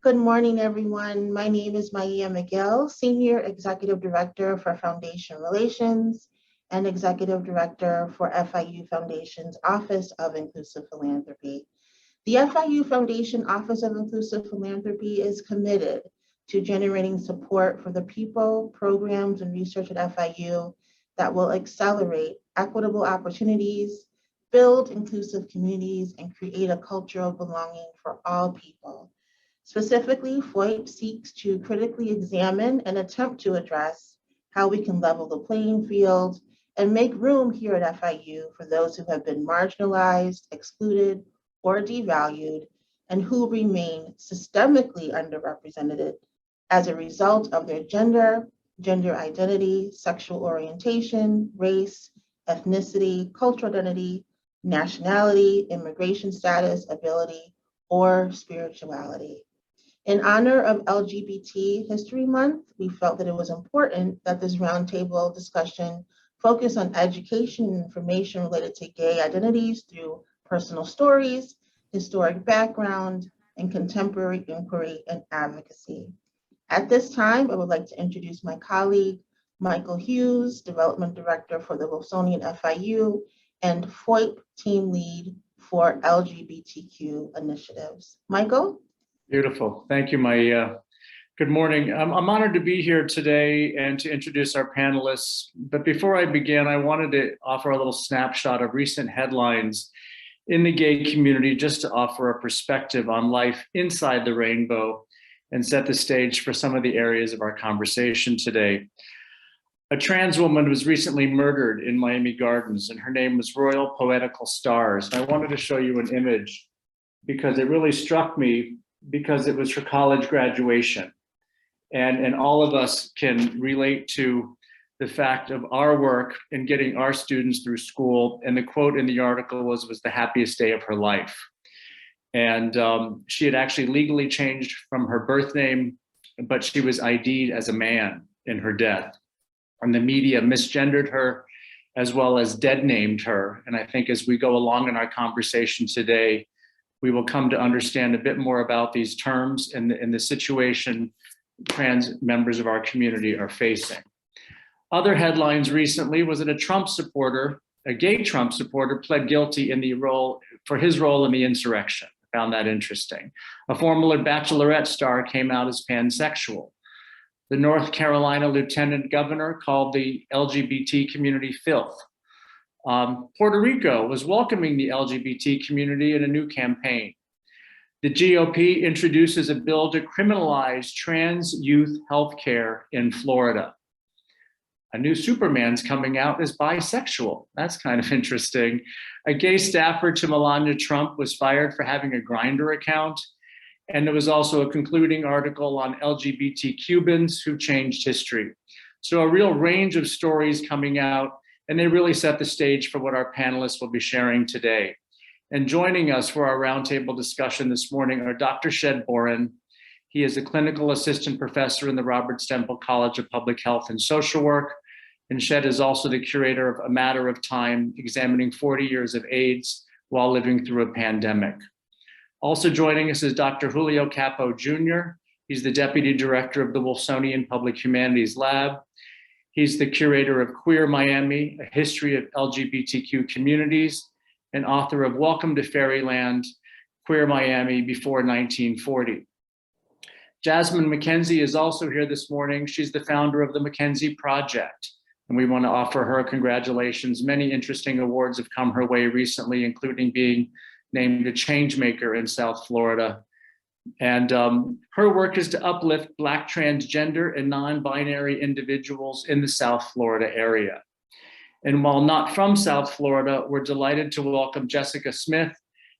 Good morning, everyone. My name is Maya Miguel, Senior Executive Director for Foundation Relations and Executive Director for FIU Foundation's Office of Inclusive Philanthropy. The FIU Foundation Office of Inclusive Philanthropy is committed to generating support for the people, programs, and research at FIU that will accelerate equitable opportunities, build inclusive communities, and create a culture of belonging for all people. Specifically, FOIP seeks to critically examine and attempt to address how we can level the playing field and make room here at FIU for those who have been marginalized, excluded, or devalued, and who remain systemically underrepresented as a result of their gender, gender identity, sexual orientation, race, ethnicity, cultural identity, nationality, immigration status, ability, or spirituality. In honor of LGBT History Month, we felt that it was important that this roundtable discussion focus on education and information related to gay identities through personal stories, historic background, and contemporary inquiry and advocacy. At this time, I would like to introduce my colleague, Michael Hughes, Development Director for the Wolfsonian FIU and FOIP Team Lead for LGBTQ initiatives. Michael? Beautiful. Thank you, Maya. Good morning. I'm honored to be here today and to introduce our panelists. But before I begin, I wanted to offer a little snapshot of recent headlines in the gay community, just to offer a perspective on life inside the rainbow and set the stage for some of the areas of our conversation today. A trans woman was recently murdered in Miami Gardens, and her name was Royal Poetical Stars. I wanted to show you an image because it really struck me, because it was her college graduation. And all of us can relate to the fact of our work in getting our students through school. And the quote in the article was the happiest day of her life. And she had actually legally changed from her birth name, but she was ID'd as a man in her death. And the media misgendered her as well as dead named her. And I think as we go along in our conversation today, we will come to understand a bit more about these terms and the situation trans members of our community are facing. Other headlines recently was that a gay Trump supporter, pled guilty for his role in the insurrection. I found that interesting. A former Bachelorette star came out as pansexual. The North Carolina Lieutenant Governor called the LGBT community filth. Puerto Rico was welcoming the LGBT community in a new campaign. The GOP introduces a bill to criminalize trans youth healthcare in Florida. A new Superman's coming out as bisexual. That's kind of interesting. A gay staffer to Melania Trump was fired for having a Grindr account. And there was also a concluding article on LGBT Cubans who changed history. So a real range of stories coming out, and they really set the stage for what our panelists will be sharing today. And joining us for our roundtable discussion this morning are Dr. Shed Boren. He is a clinical assistant professor in the Robert Stempel College of Public Health and Social Work. And Shed is also the curator of A Matter of Time, examining 40 years of AIDS while living through a pandemic. Also joining us is Dr. Julio Capo Jr. He's the deputy director of the Wolfsonian Public Humanities Lab. He's the curator of Queer Miami, A History of LGBTQ Communities, and author of Welcome to Fairyland, Queer Miami Before 1940. Jasmine Mckenzie is also here this morning. She's the founder of the Mckenzie Project, and we want to offer her congratulations. Many interesting awards have come her way recently, including being named a changemaker in South Florida. And her work is to uplift Black transgender and non-binary individuals in the South Florida area. And while not from South Florida, we're delighted to welcome Jessica Smith.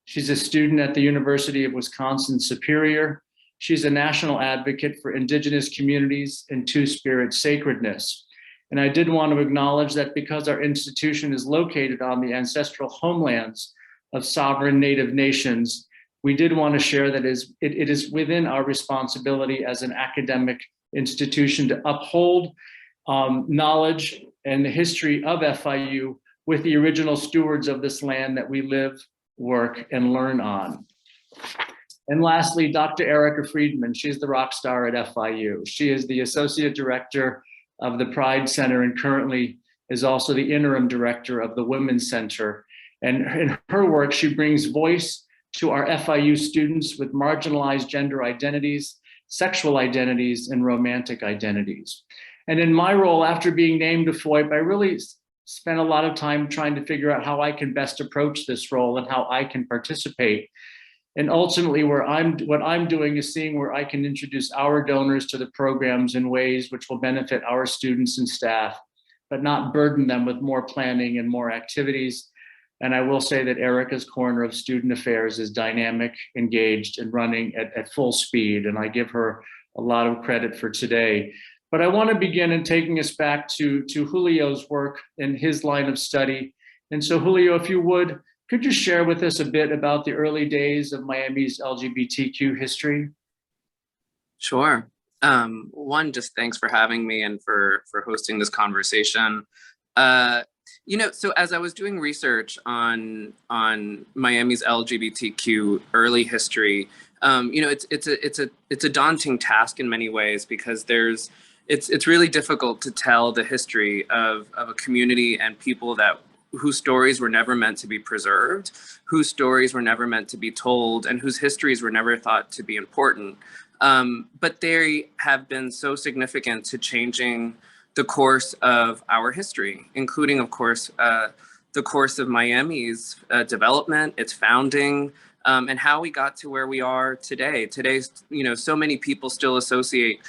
She's a student at the University of Wisconsin-Superior. She's a national advocate for Indigenous communities and Two-Spirit sacredness. And I did want to acknowledge that because our institution is located on the ancestral homelands of sovereign Native nations, we did want to share that it is within our responsibility as an academic institution to uphold knowledge and the history of FIU with the original stewards of this land that we live, work, and learn on. And lastly, Dr. Erica Friedman. She's the rock star at FIU. She is the Associate Director of the Pride Center and currently is also the interim director of the Women's Center. And in her work, she brings voice to our FIU students with marginalized gender identities, sexual identities, and romantic identities. And in my role, after being named a FOIP, I really spent a lot of time trying to figure out how I can best approach this role and how I can participate. And ultimately, what I'm doing is seeing where I can introduce our donors to the programs in ways which will benefit our students and staff, but not burden them with more planning and more activities. And I will say that Erica's corner of student affairs is dynamic, engaged, and running at full speed. And I give her a lot of credit for today. But I want to begin in taking us back to Julio's work and his line of study. And so Julio, if you would, could you share with us a bit about the early days of Miami's LGBTQ history? Sure. One, just thanks for having me and for hosting this conversation. So as I was doing research on Miami's LGBTQ early history, it's a daunting task in many ways because it's really difficult to tell the history of a community and people whose stories were never meant to be preserved, whose stories were never meant to be told, and whose histories were never thought to be important. But they have been so significant to changing the course of our history, including, of course, the course of Miami's development, its founding, and how we got to where we are today. Today's, so many people still associate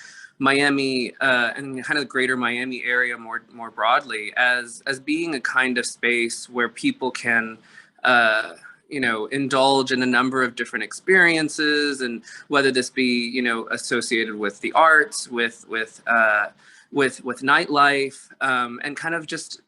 Miami and kind of the greater Miami area more broadly as being a kind of space where people can indulge in a number of different experiences, and whether this be associated with the arts, with nightlife, and kind of just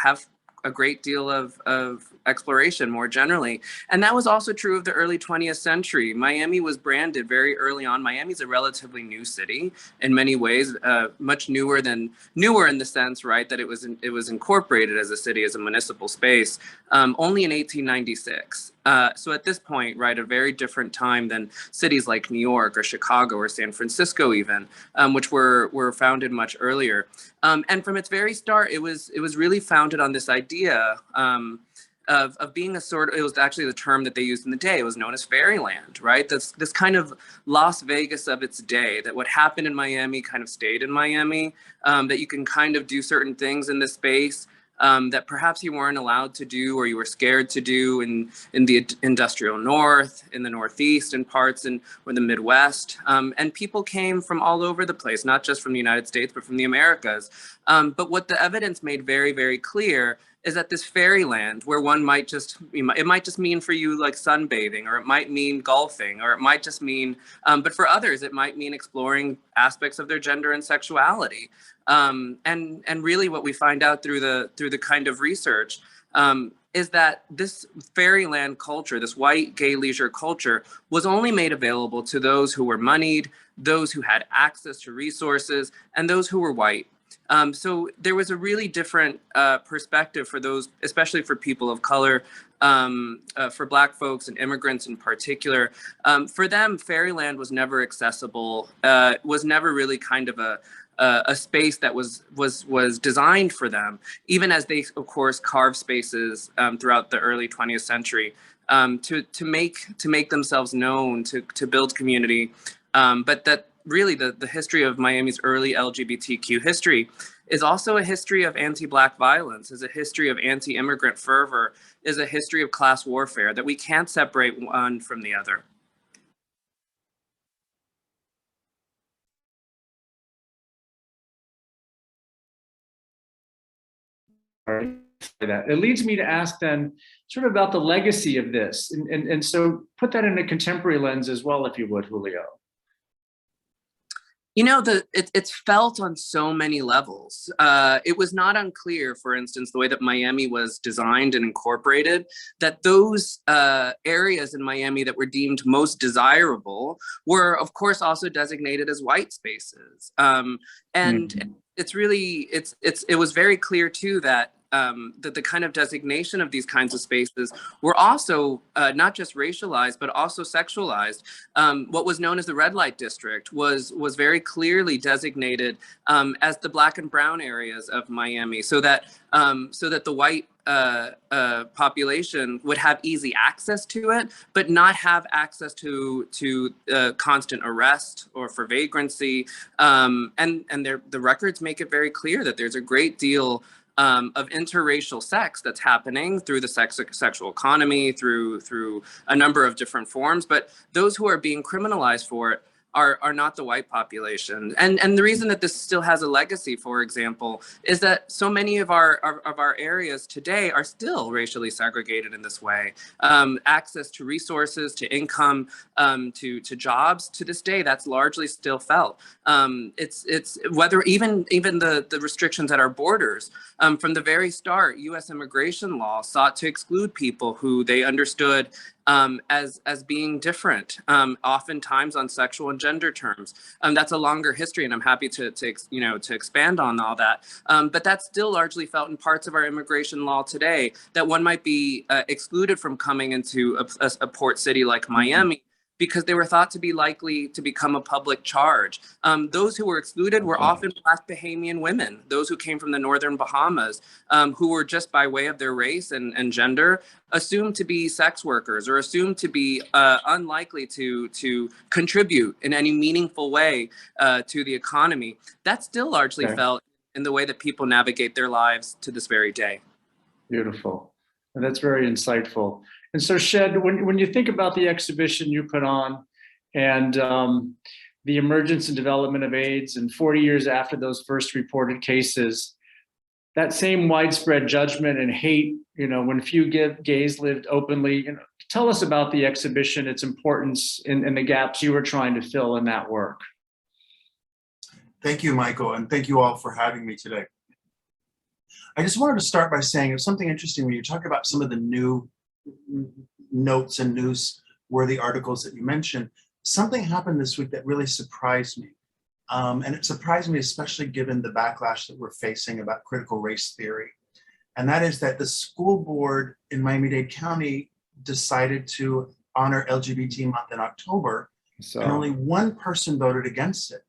have a great deal of exploration more generally. And that was also true of the early 20th century. Miami was branded very early on. Miami's a relatively new city in many ways, much newer in the sense, right, that it was incorporated as a city, as a municipal space, only in 1896. So at this point, right, a very different time than cities like New York or Chicago or San Francisco even, which were founded much earlier. And from its very start, it was really founded on this idea of being a sort of, it was actually the term that they used in the day, it was known as Fairyland, right? This kind of Las Vegas of its day, that what happened in Miami kind of stayed in Miami, that you can kind of do certain things in this space that perhaps you weren't allowed to do or you were scared to do in the industrial north, in the northeast, and parts or the Midwest. And people came from all over the place, not just from the United States, but from the Americas. But what the evidence made very, very clear is that this fairyland, where it might just mean for you like sunbathing, or it might mean golfing, or it might just mean, but for others, it might mean exploring aspects of their gender and sexuality. And really what we find out through the kind of research is that this fairyland culture, this white gay leisure culture, was only made available to those who were moneyed, those who had access to resources, and those who were white. So there was a really different perspective for those, especially for people of color, for Black folks and immigrants in particular. For them, Fairyland was never accessible, was never really kind of a space that was designed for them, even as they, of course, carved spaces throughout the early 20th century to make themselves known, to build community. But that really the history of Miami's early LGBTQ history is also a history of anti-Black violence, is a history of anti-immigrant fervor, is a history of class warfare that we can't separate one from the other. It leads me to ask then sort of about the legacy of this. And so put that in a contemporary lens as well, if you would, Julio. It's felt on so many levels. It was not unclear, for instance, the way that Miami was designed and incorporated, that those areas in Miami that were deemed most desirable were, of course, also designated as white spaces. It's really, it was very clear too that the kind of designation of these kinds of spaces were also not just racialized, but also sexualized. What was known as the red light district was very clearly designated as the Black and brown areas of Miami, so that the white population would have easy access to it, but not have access to constant arrest or for vagrancy. And the records make it very clear that there's a great deal of interracial sex that's happening through the sexual economy, through a number of different forms. But those who are being criminalized for it are not the white population. And the reason that this still has a legacy, for example, is that so many of our areas today are still racially segregated in this way. Access to resources, to income, to jobs, to this day, that's largely still felt. It's whether even the restrictions at our borders, from the very start, US immigration law sought to exclude people who they understood as being different, oftentimes on sexual and gender terms. That's a longer history, and I'm happy to expand on all that. But that's still largely felt in parts of our immigration law today, that one might be excluded from coming into a port city like Miami, because they were thought to be likely to become a public charge. Those who were excluded were often Black Bahamian women, those who came from the northern Bahamas, who were just by way of their race and gender assumed to be sex workers or assumed to be unlikely to contribute in any meaningful way to the economy. That's still largely felt in the way that people navigate their lives to this very day. Beautiful. And that's very insightful. And so, Shed, when you think about the exhibition you put on and the emergence and development of AIDS, and 40 years after those first reported cases, that same widespread judgment and hate, when few gays lived openly, tell us about the exhibition, its importance, and the gaps you were trying to fill in that work. Thank you, Michael, and thank you all for having me today. I just wanted to start by saying it's something interesting when you talk about some of the new notes and newsworthy articles that you mentioned. Something happened this week that really surprised me. And it surprised me, especially given the backlash that we're facing about critical race theory. And that is that the school board in Miami-Dade County decided to honor LGBT month in October, and only one person voted against it.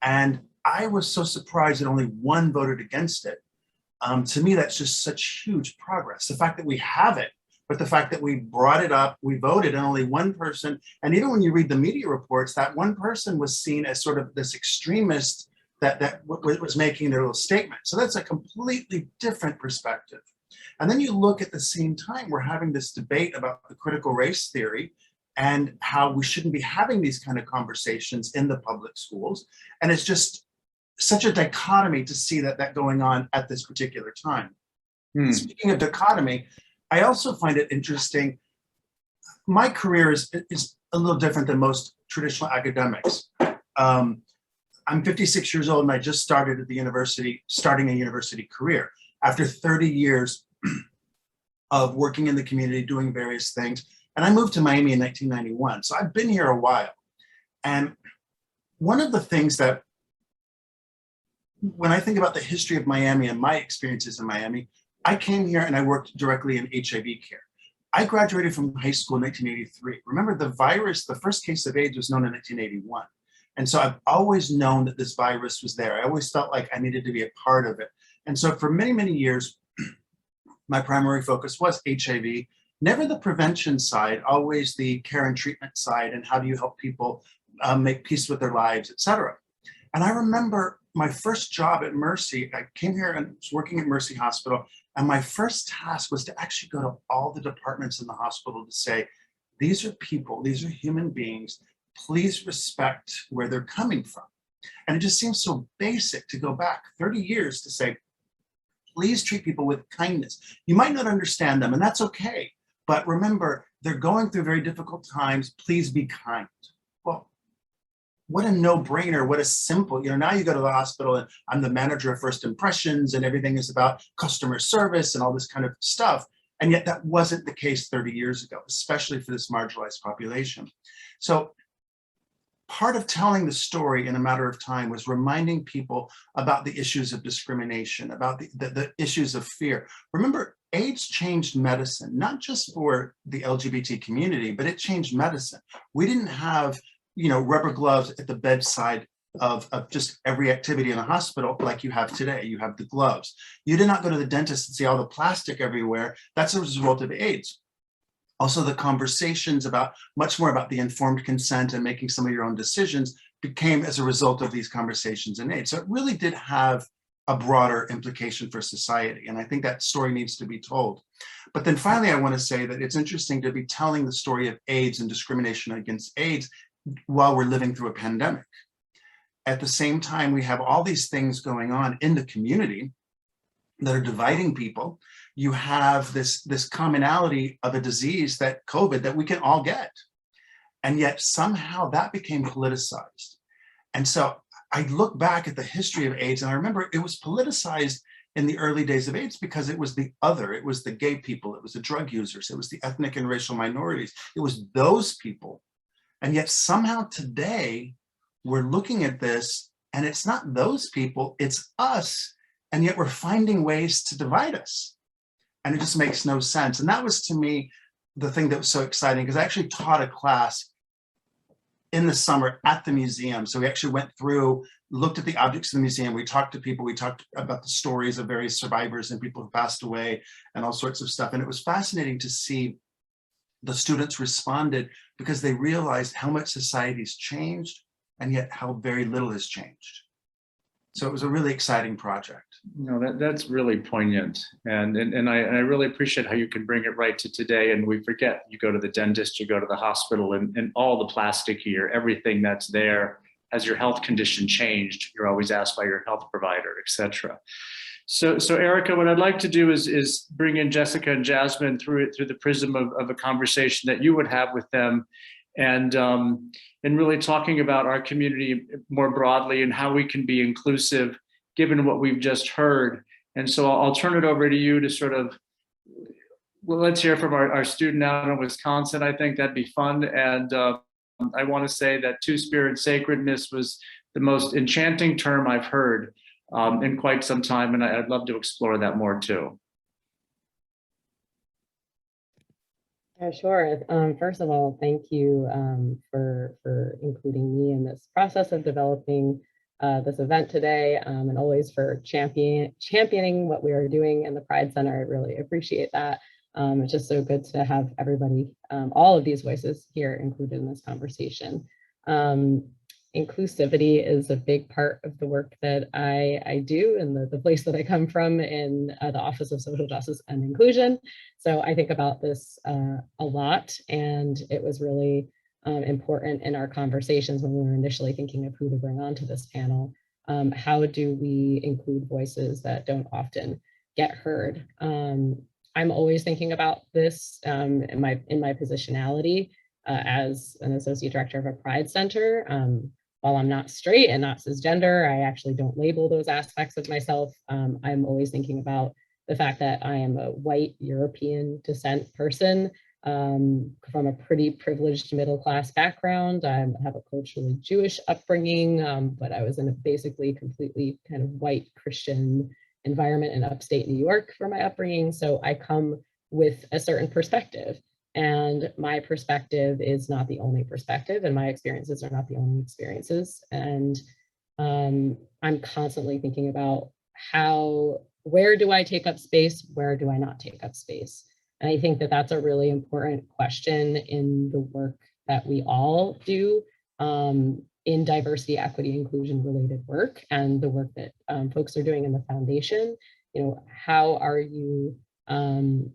And I was so surprised that only one voted against it. To me, that's just such huge progress. The fact that we have it, but the fact that we brought it up, we voted, and only one person, and even when you read the media reports, that one person was seen as sort of this extremist that was making their little statement. So that's a completely different perspective. And then you look at the same time, we're having this debate about the critical race theory and how we shouldn't be having these kind of conversations in the public schools. And it's just such a dichotomy to see that going on at this particular time. Speaking of dichotomy, I also find it interesting. My career is a little different than most traditional academics. I'm 56 years old and I just started at the university, starting a university career after 30 years of working in the community, doing various things. And I moved to Miami in 1991. So I've been here a while. And one of the things that, when I think about the history of Miami and my experiences in Miami, I came here and I worked directly in HIV care. I graduated from high school in 1983. Remember, the virus, the first case of AIDS was known in 1981. And so I've always known that this virus was there. I always felt like I needed to be a part of it. And so for many, many years, my primary focus was HIV, never the prevention side, always the care and treatment side, and how do you help people make peace with their lives, et cetera. And I remember my first job at Mercy, I came here and was working at Mercy Hospital, and my first task was to actually go to all the departments in the hospital to say, these are people, these are human beings, please respect where they're coming from. And it just seems so basic to go back 30 years to say, please treat people with kindness. You might not understand them, and that's okay. But remember, they're going through very difficult times. Please be kind. Well, what a no-brainer, what a simple, now you go to the hospital and I'm the manager of first impressions and everything is about customer service and all this kind of stuff. And yet that wasn't the case 30 years ago, especially for this marginalized population. So part of telling the story in a matter of time was reminding people about the issues of discrimination, about the issues of fear. Remember, AIDS changed medicine, not just for the LGBT community, but it changed medicine. We didn't have, rubber gloves at the bedside of just every activity in a hospital like you have today. You have the gloves. You did not go to the dentist and see all the plastic everywhere. That's a result of AIDS. Also, the conversations much more about the informed consent and making some of your own decisions became as a result of these conversations in AIDS. So it really did have a broader implication for society. And I think that story needs to be told. But then finally, I want to say that it's interesting to be telling the story of AIDS and discrimination against AIDS while we're living through a pandemic. At the same time, we have all these things going on in the community that are dividing people. You have this commonality of a disease, that COVID, that we can all get. And yet somehow that became politicized. And so I look back at the history of AIDS, and I remember it was politicized in the early days of AIDS because it was the other, it was the gay people, it was the drug users, it was the ethnic and racial minorities, it was those people. And yet somehow today we're looking at this and it's not those people, it's us. And yet we're finding ways to divide us. And it just makes no sense. And that was, to me, the thing that was so exciting, because I actually taught a class in the summer at the museum. So we actually went through, looked at the objects in the museum. We talked to people. We talked about the stories of various survivors and people who passed away and all sorts of stuff. And it was fascinating to see the students responded, because they realized how much society's changed and yet how very little has changed. So it was a really exciting project. That's really poignant. And I really appreciate how you can bring it right to today. And we forget, you go to the dentist, you go to the hospital, and all the plastic here, everything that's there, has your health condition changed? You're always asked by your health provider, et cetera. So Erica, what I'd like to do is bring in Jessica and Jasmine through the prism of a conversation that you would have with them, and really talking about our community more broadly and how we can be inclusive given what we've just heard. And so I'll turn it over to you to sort of, well, let's hear from our student out in Wisconsin. I think that'd be fun. And I want to say that two-spirit sacredness was the most enchanting term I've heard in quite some time. And I'd love to explore that more too. Sure. First of all, thank you for including me in this process of developing this event today, and always for championing what we are doing in the Pride Center. I really appreciate that. It's just so good to have everybody, all of these voices here included in this conversation. Inclusivity is a big part of the work that I do in the place that I come from in the Office of Social Justice and Inclusion. So I think about this a lot, and it was really important in our conversations when we were initially thinking of who to bring onto this panel. How do we include voices that don't often get heard? I'm always thinking about this in my positionality as an associate director of a Pride Center. While I'm not straight and not cisgender, I actually don't label those aspects of myself. I'm always thinking about the fact that I am a white European descent person from a pretty privileged middle-class background. I have a culturally Jewish upbringing, but I was in a basically completely kind of white Christian environment in upstate New York for my upbringing. So I come with a certain perspective. And my perspective is not the only perspective, and my experiences are not the only experiences. And I'm constantly thinking about where do I take up space? Where do I not take up space? And I think that that's a really important question in the work that we all do in diversity, equity, inclusion related work, and the work that folks are doing in the foundation. How are you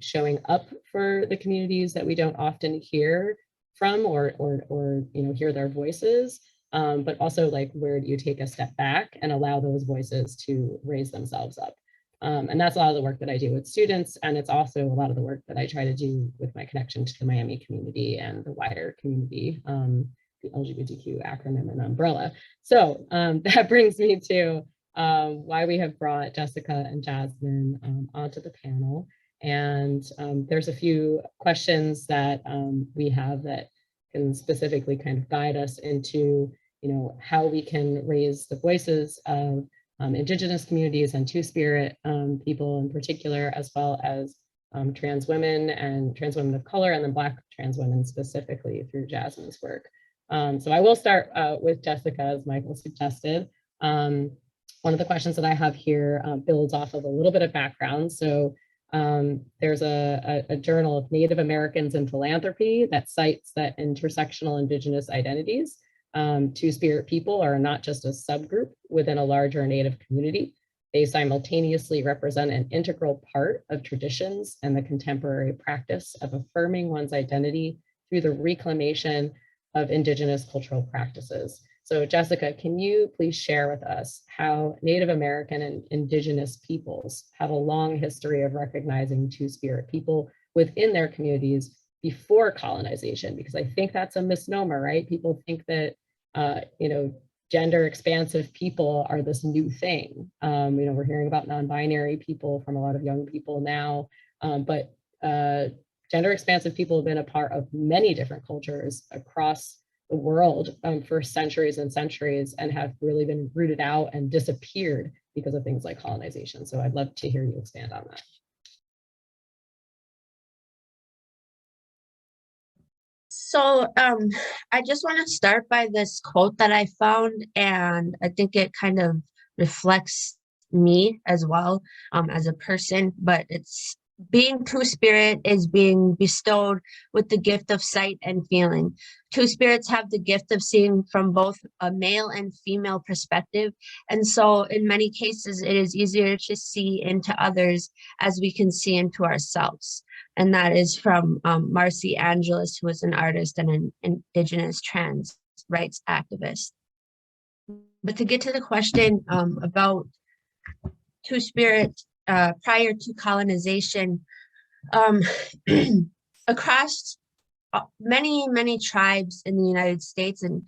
showing up for the communities that we don't often hear from or hear their voices, but also like, where do you take a step back and allow those voices to raise themselves up? And that's a lot of the work that I do with students, and it's also a lot of the work that I try to do with my connection to the Miami community and the wider community, the LGBTQ acronym and umbrella. So that brings me to why we have brought Jessica and Jasmine onto the panel. And there's a few questions that we have that can specifically kind of guide us into how we can raise the voices of Indigenous communities and Two-Spirit people in particular, as well as trans women and trans women of color, and then Black trans women specifically through Jasmine's work. So I will start with Jessica, as Michael suggested. One of the questions that I have here builds off of a little bit of background. So there's a journal of Native Americans in Philanthropy that cites that intersectional Indigenous identities, Two-Spirit people are not just a subgroup within a larger Native community. They simultaneously represent an integral part of traditions and the contemporary practice of affirming one's identity through the reclamation of Indigenous cultural practices. So Jessica, can you please share with us how Native American and Indigenous peoples have a long history of recognizing Two-Spirit people within their communities before colonization? Because I think that's a misnomer, right? People think that, gender expansive people are this new thing. We're hearing about non-binary people from a lot of young people now, but gender expansive people have been a part of many different cultures across the world for centuries and centuries, and have really been rooted out and disappeared because of things like colonization. So I'd love to hear you expand on that. So I just want to start by this quote that I found, and I think it kind of reflects me as well as a person, but it's being Two-Spirit is being bestowed with the gift of sight and feeling. Two-Spirits have the gift of seeing from both a male and female perspective. And so in many cases, it is easier to see into others as we can see into ourselves. And that is from Marcy Angelis, who is an artist and an Indigenous trans rights activist. But to get to the question about Two-Spirit prior to colonization, across many tribes in the United States and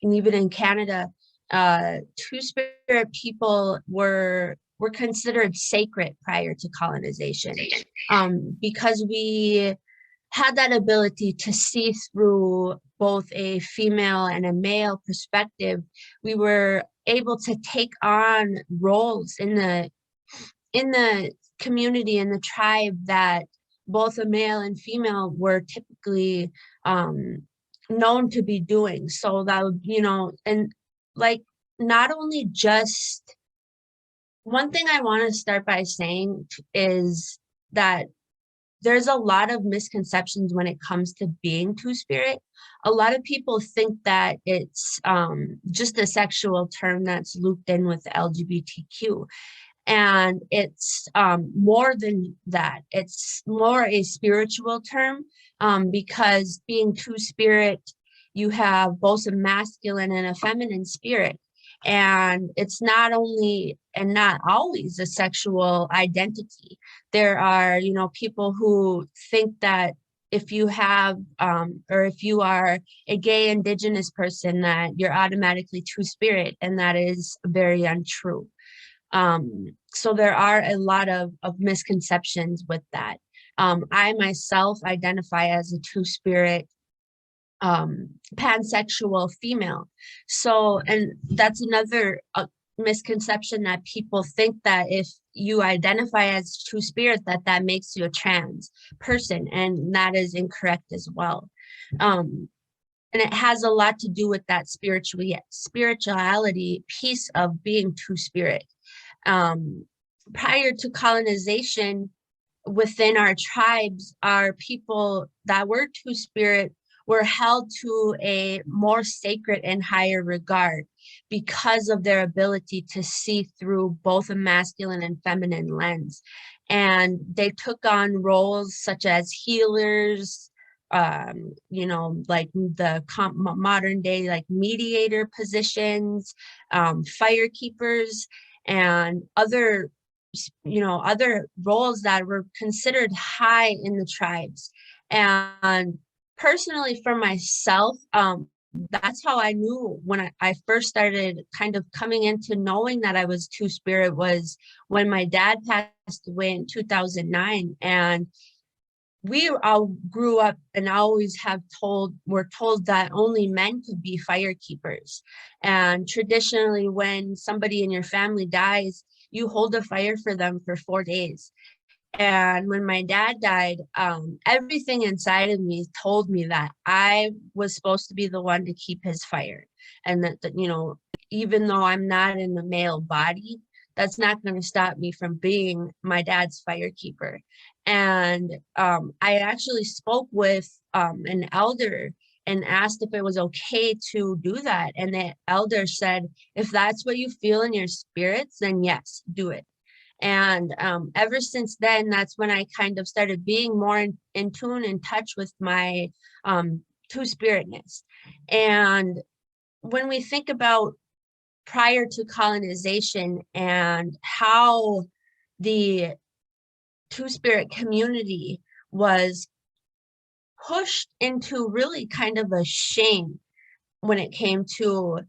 even in Canada, Two-Spirit people were considered sacred prior to colonization, because we had that ability to see through both a female and a male perspective. We were able to take on roles in the community, in the tribe, that both a male and female were typically known to be doing. So that would, and like, not only just, one thing I want to start by saying is that there's a lot of misconceptions when it comes to being Two-Spirit. A lot of people think that it's just a sexual term that's looped in with LGBTQ. And it's more than that. It's more a spiritual term, because being Two-Spirit, you have both a masculine and a feminine spirit. And it's not only and not always a sexual identity. There are, people who think that if you have, or if you are a gay Indigenous person, that you're automatically Two-Spirit, and that is very untrue. So there are a lot of misconceptions with that. I myself identify as a Two-Spirit pansexual female. So, and that's another misconception, that people think that if you identify as Two-Spirit, that makes you a trans person, and that is incorrect as well. And it has a lot to do with that spirituality piece of being Two-Spirit. Prior to colonization, within our tribes, our people that were Two-Spirit were held to a more sacred and higher regard because of their ability to see through both a masculine and feminine lens. And they took on roles such as healers, like the modern day, like mediator positions, fire keepers, and other roles that were considered high in the tribes. And personally, for myself, that's how I knew when I first started kind of coming into knowing that I was Two-Spirit, was when my dad passed away in 2009. And we all grew up and always were told that only men could be fire keepers. And traditionally, when somebody in your family dies, you hold a fire for them for 4 days. And when my dad died, everything inside of me told me that I was supposed to be the one to keep his fire. And that, you know, even though I'm not in the male body, that's not going to stop me from being my dad's fire keeper. And I actually spoke with an elder and asked if it was okay to do that. And the elder said, if that's what you feel in your spirits, then yes, do it. And ever since then, that's when I kind of started being more in tune, in touch with my two-spiritness. And when we think about prior to colonization and how the two-spirit community was pushed into really kind of a shame when it came to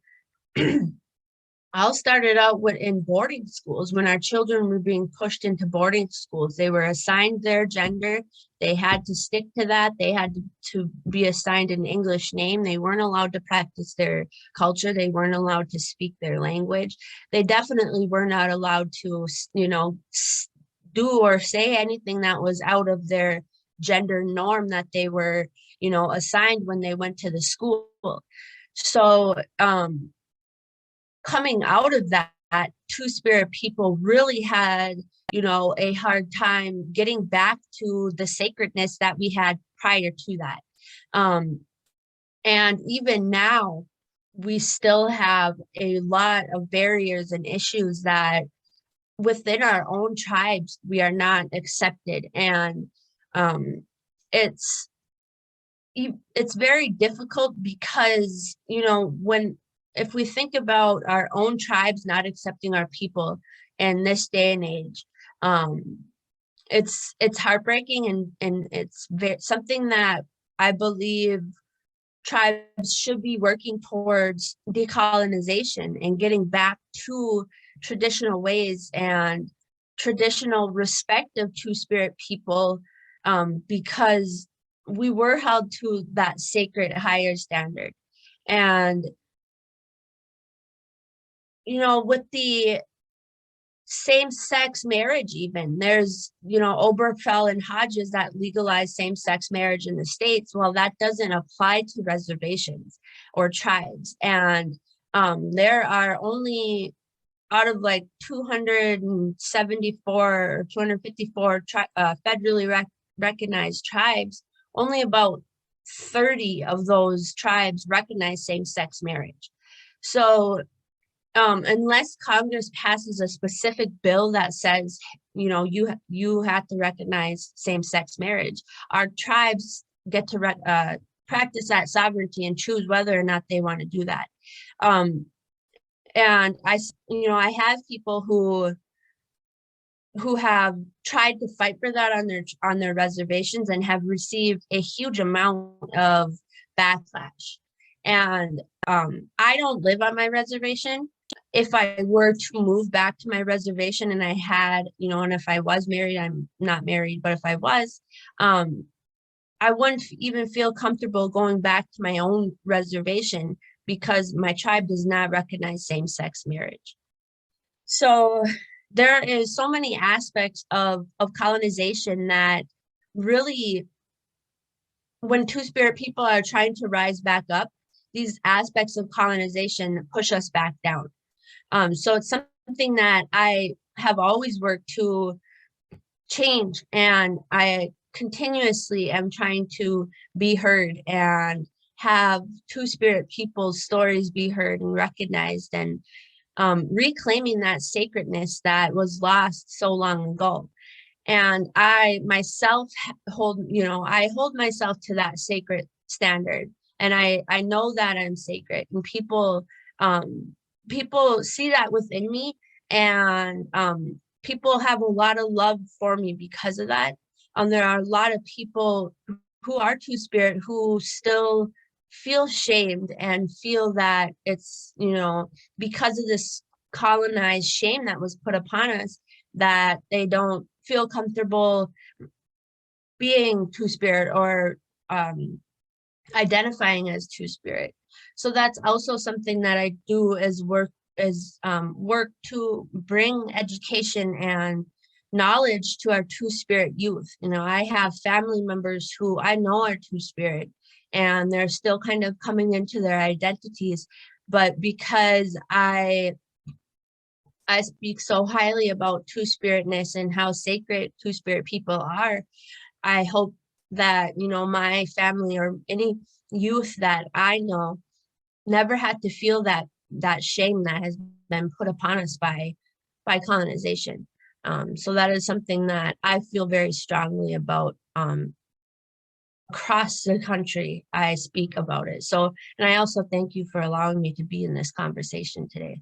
I'll start it out in boarding schools. When our children were being pushed into boarding schools, they were assigned their gender. They had to stick to that. They had to be assigned an English name. They weren't allowed to practice their culture. They weren't allowed to speak their language. They definitely were not allowed to, you know, do or say anything that was out of their gender norm that they were, you know, assigned when they went to the school. So, coming out of that, two-spirit people really had, you know, a hard time getting back to the sacredness that we had prior to that. And even now, we still have a lot of barriers and issues that within our own tribes, we are not accepted. And it's very difficult because, you know, if we think about our own tribes not accepting our people in this day and age, it's heartbreaking, and it's something that I believe tribes should be working towards decolonization and getting back to traditional ways and traditional respect of two-spirit people, because we were held to that sacred higher standard. And you know, with the same-sex marriage, even there's, you know, Obergefell and Hodges that legalized same-sex marriage in the States. Well, that doesn't apply to reservations or tribes. And there are only, out of like 274 or 254 federally recognized tribes, only about 30 of those tribes recognize same-sex marriage. So unless Congress passes a specific bill that says, you know, you have to recognize same-sex marriage, our tribes get to practice that sovereignty and choose whether or not they want to do that. And I have people who have tried to fight for that on their reservations and have received a huge amount of backlash. And I don't live on my reservation. If I were to move back to my reservation and I had, you know, and if I was married, I'm not married, but if I was, I wouldn't even feel comfortable going back to my own reservation because my tribe does not recognize same-sex marriage. So there is so many aspects of colonization that really, when two-spirit people are trying to rise back up, these aspects of colonization push us back down. So it's something that I have always worked to change, and I continuously am trying to be heard and have two-spirit people's stories be heard and recognized, and reclaiming that sacredness that was lost so long ago. And I myself hold myself to that sacred standard, and I know that I'm sacred, and people see that within me, and people have a lot of love for me because of that. There are a lot of people who are two-spirit who still feel shamed and feel that it's, you know, because of this colonized shame that was put upon us, that they don't feel comfortable being two-spirit or identifying as two-spirit. So that's also something that I do as work to bring education and knowledge to our two-spirit youth. You know, I have family members who I know are two-spirit, and they're still kind of coming into their identities, but because I speak so highly about two-spiritness and how sacred two-spirit people are, I hope that, you know, my family or any youth that I know never had to feel that shame that has been put upon us by colonization. So that is something that I feel very strongly about. Across the country, I speak about it. So, and I also thank you for allowing me to be in this conversation today.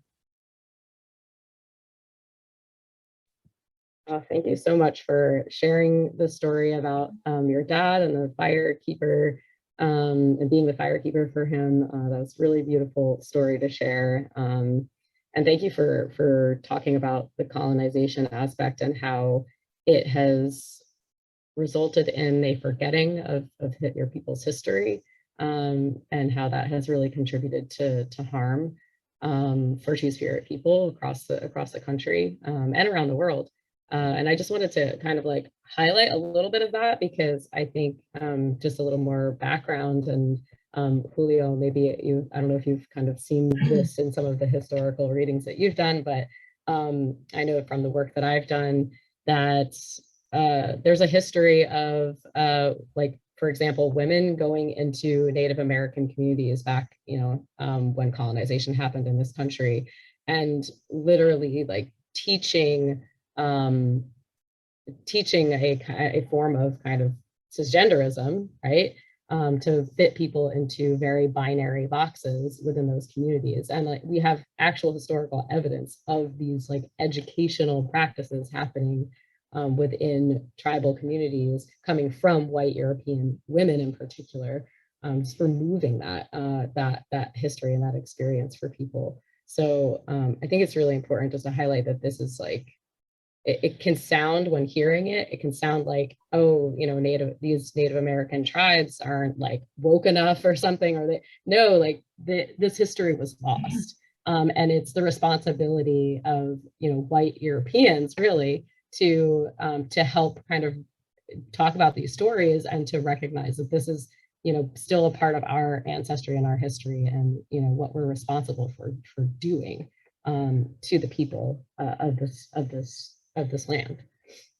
Thank you so much for sharing the story about your dad and the firekeeper and being the firekeeper for him. That was a really beautiful story to share. And thank you for talking about the colonization aspect and how it has resulted in a forgetting of your people's history, and how that has really contributed to harm for two-spirit people across the country and around the world. And I just wanted to kind of like highlight a little bit of that, because I think just a little more background, and Julio, maybe I don't know if you've kind of seen this in some of the historical readings that you've done, but I know from the work that I've done that there's a history of like, for example, women going into Native American communities back, you know, when colonization happened in this country, and literally like teaching a form of kind of cisgenderism, right? To fit people into very binary boxes within those communities. And like, we have actual historical evidence of these like educational practices happening within tribal communities coming from white European women in particular, just removing that history and that experience for people. So I think it's really important just to highlight that this is like, it can sound, when hearing it, it can sound like, oh, you know, these Native American tribes aren't like woke enough or something, or no, like this history was lost. And it's the responsibility of, you know, white Europeans really to help kind of talk about these stories and to recognize that this is, you know, still a part of our ancestry and our history, and, you know, what we're responsible for doing to the people of this land.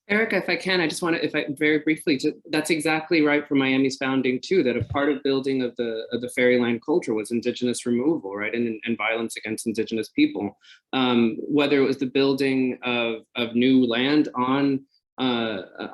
Erica, if I can, I just want to, if I very briefly, that's exactly right for Miami's founding too, that a part of building of the Fairyland culture was Indigenous removal, right, and violence against Indigenous people. Whether it was the building of new land on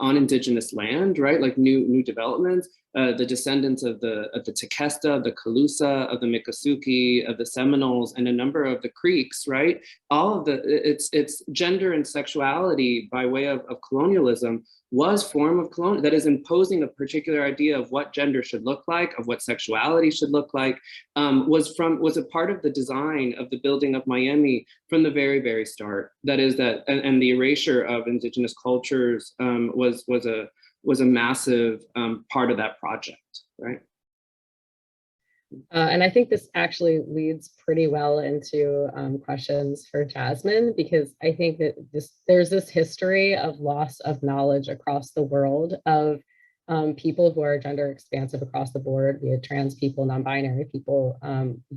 Indigenous land, right, like new developments, the descendants of the Tequesta, the Calusa, of the Miccosukee, of the Seminoles, and a number of the Creeks, right? All of it's gender and sexuality by way of colonialism was form of colonial, that is imposing a particular idea of what gender should look like, of what sexuality should look like, was a part of the design of the building of Miami from the very, very start. That is that, and the erasure of Indigenous cultures was a massive part of that project, right? And I think this actually leads pretty well into questions for Jasmine, because I think that there's this history of loss of knowledge across the world of people who are gender expansive across the board, be it trans people, non-binary people,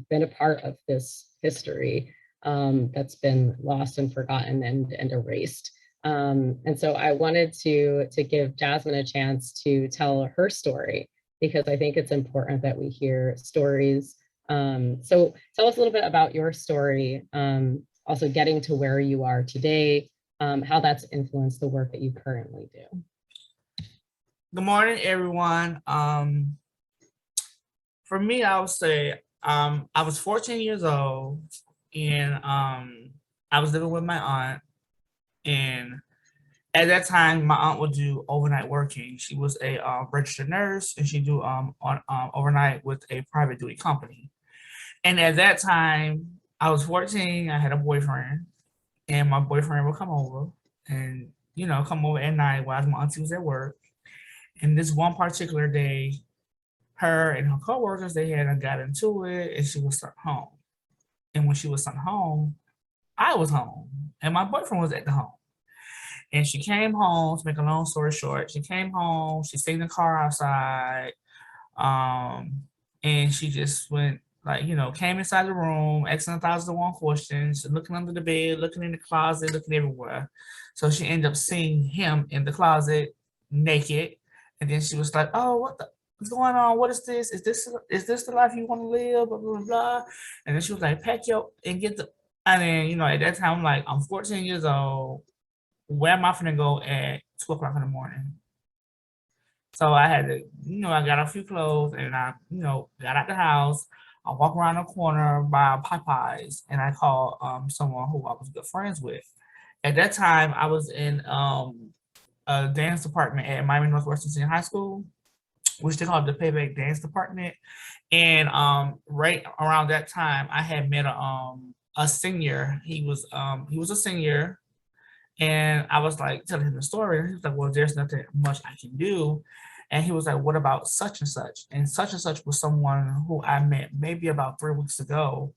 been a part of this history that's been lost and forgotten and erased. And so I wanted to give Jasmine a chance to tell her story, because I think it's important that we hear stories. So tell us a little bit about your story, also getting to where you are today, how that's influenced the work that you currently do. Good morning, everyone. For me, I would say I was 14 years old, and I was living with my aunt. And at that time, my aunt would do overnight working. She was a registered nurse, and she do overnight with a private duty company. And at that time, I was 14. I had a boyfriend, and my boyfriend would come over, and come over at night while my auntie was at work. And this one particular day, her and her coworkers, they had got into it, and she was sent home. And when she was sent home, I was home, and my boyfriend was at the home. And she came home, to make a long story short, she came home, she stayed in the car outside, and she just went, like, you know, came inside the room, asking 1,001 questions, looking under the bed, looking in the closet, looking everywhere. So she ended up seeing him in the closet naked. And then she was like, oh, what's going on? What is this? Is this the life you want to live? Blah, blah, blah. And then she was like, pack your and get the, and then, you know, at that time, I'm like, I'm 14 years old. Where am I gonna go at 2 o'clock in the morning? So I had to, you know, I got a few clothes and I, you know, got out the house. I walked around the corner by Popeyes and I called someone who I was good friends with. At that time, I was in a dance department at Miami Northwestern Senior High School, which they called the Payback Dance Department. And right around that time, I had met a senior. He was a senior. And I was like telling him the story, and he was like, well, there's nothing much I can do. And he was like, what about such and such? And such was someone who I met maybe about 3 weeks ago,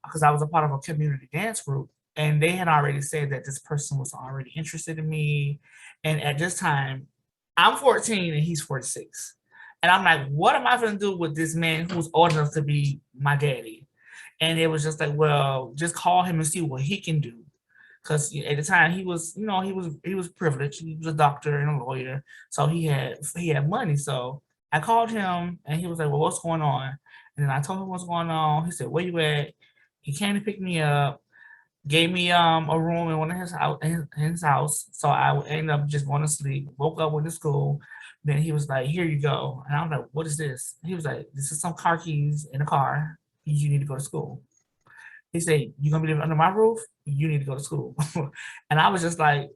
because I was a part of a community dance group. And they had already said that this person was already interested in me. And at this time, I'm 14 and he's 46. And I'm like, what am I going to do with this man who's old enough to be my daddy? And it was just like, well, just call him and see what he can do. Because at the time he was, you know, he was privileged. He was a doctor and a lawyer, so he had money. So I called him, and he was like, "Well, what's going on?" And then I told him what's going on. He said, "Where you at?" He came to pick me up, gave me a room in one of his house. So I ended up just going to sleep. Woke up, went to school. Then he was like, "Here you go." And I was like, "What is this?" He was like, "This is some car keys in a car. You need to go to school." He said, "You're gonna be living under my roof? You need to go to school." And I was just like,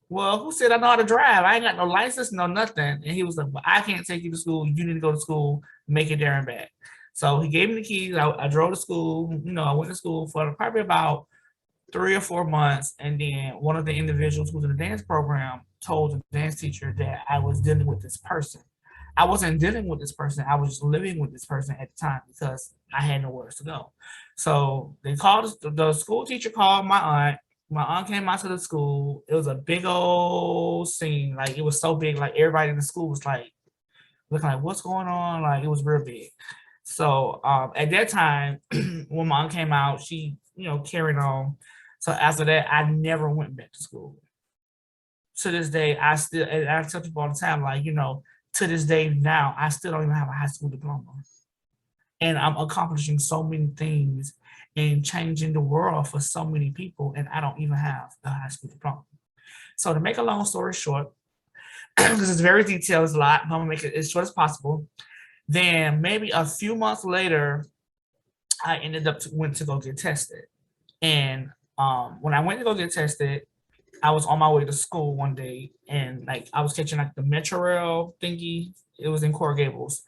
well, who said I know how to drive? I ain't got no license, no nothing. And he was like, well, I can't take you to school. You need to go to school, make it there and back. So he gave me the keys. I drove to school. You know, I went to school for probably about 3 or 4 months. And then one of the individuals who was in the dance program told the dance teacher that I was dealing with this person. I wasn't dealing with this person. I was just living with this person at the time because I had nowhere to go. So they called, the school teacher called my aunt. My aunt came out to the school. It was a big old scene. Like, it was so big, like everybody in the school was like, looking like, what's going on? Like, it was real big. So at that time, when my aunt came out, she, you know, carried on. So after that, I never went back to school. To this day, I tell people all the time, like, you know, to this day now, I still don't even have a high school diploma. And I'm accomplishing so many things and changing the world for so many people, and I don't even have a high school diploma. So to make a long story short, because it's very detailed, it's a lot, I'm gonna make it as short as possible. Then maybe a few months later, I ended up went to go get tested. And when I went to go get tested, I was on my way to school one day, and like I was catching like the Metro Rail thingy. It was in Coral Gables,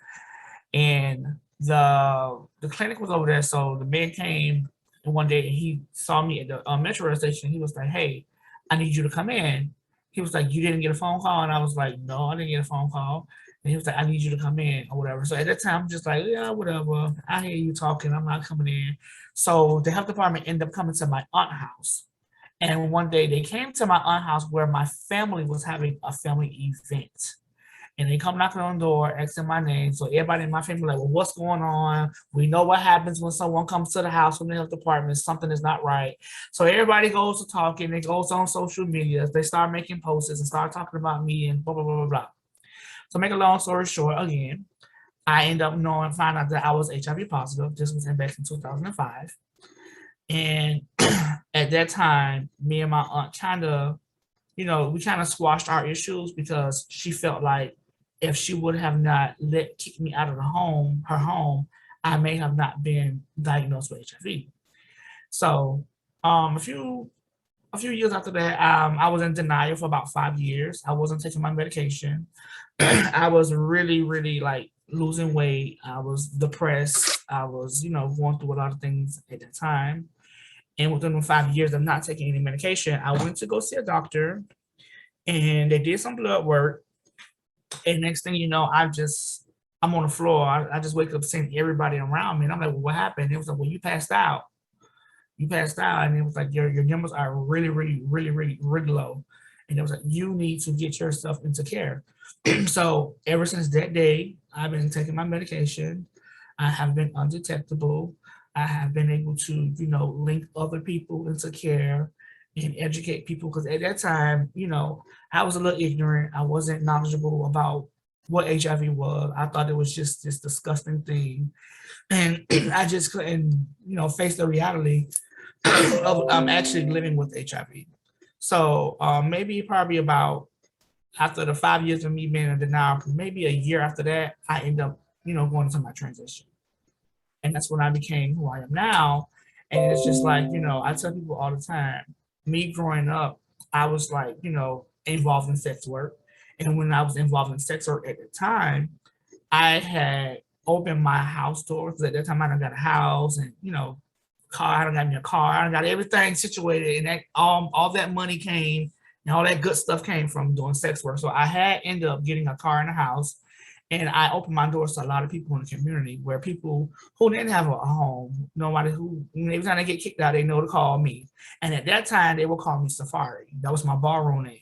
and the clinic was over there. So the man came, and one day he saw me at the Metro Rail station. He was like, "Hey, I need you to come in." He was like, "You didn't get a phone call?" And I was like, "No, I didn't get a phone call." And he was like, "I need you to come in," or whatever. So at that time, I'm just like, "Yeah, whatever. I hear you talking. I'm not coming in." So the health department ended up coming to my aunt's house. And one day they came to my aunt's house where my family was having a family event. And they come knocking on the door, asking my name. So everybody in my family like, well, what's going on? We know what happens when someone comes to the house from the health department. Something is not right. So everybody goes to talking. It goes on social media. They start making posts and start talking about me and blah, blah, blah, blah, blah. So make a long story short, again, I end up find out that I was HIV positive. This was back in 2005. And at that time, me and my aunt kind of, you know, we kind of squashed our issues because she felt like if she would have not kicked me out of her home, I may have not been diagnosed with HIV. So a few years after that, I was in denial for about 5 years. I wasn't taking my medication. I was really, really like losing weight. I was depressed. I was, you know, going through a lot of things at the time. And within 5 years of not taking any medication, I went to go see a doctor, and they did some blood work. And next thing you know, I'm on the floor. I just wake up seeing everybody around me. And I'm like, well, what happened? It was like, well, you passed out. You passed out. And it was like, your numbers are really, really, really, really, really low. And it was like, you need to get yourself into care. So ever since that day, I've been taking my medication. I have been undetectable. I have been able to, link other people into care and educate people. Because at that time, I was a little ignorant. I wasn't knowledgeable about what HIV was. I thought it was just this disgusting thing. And I just couldn't, face the reality of actually living with HIV. So maybe probably about after the 5 years of me being in denial, maybe a year after that, I end up, going into my transition. And that's when I became who I am now. And it's just like, I tell people all the time, me growing up, I was like, involved in sex work. And when I was involved in sex work at the time, I had opened my house doors. At that time, I done got a house and, car, I done got me a car, I done got everything situated. And that all that money came and all that good stuff came from doing sex work. So I had ended up getting a car and a house. And I opened my doors to a lot of people in the community where people who didn't have a home, nobody who, every time they get kicked out, they know to call me. And at that time, they would call me Safari. That was my ballroom name.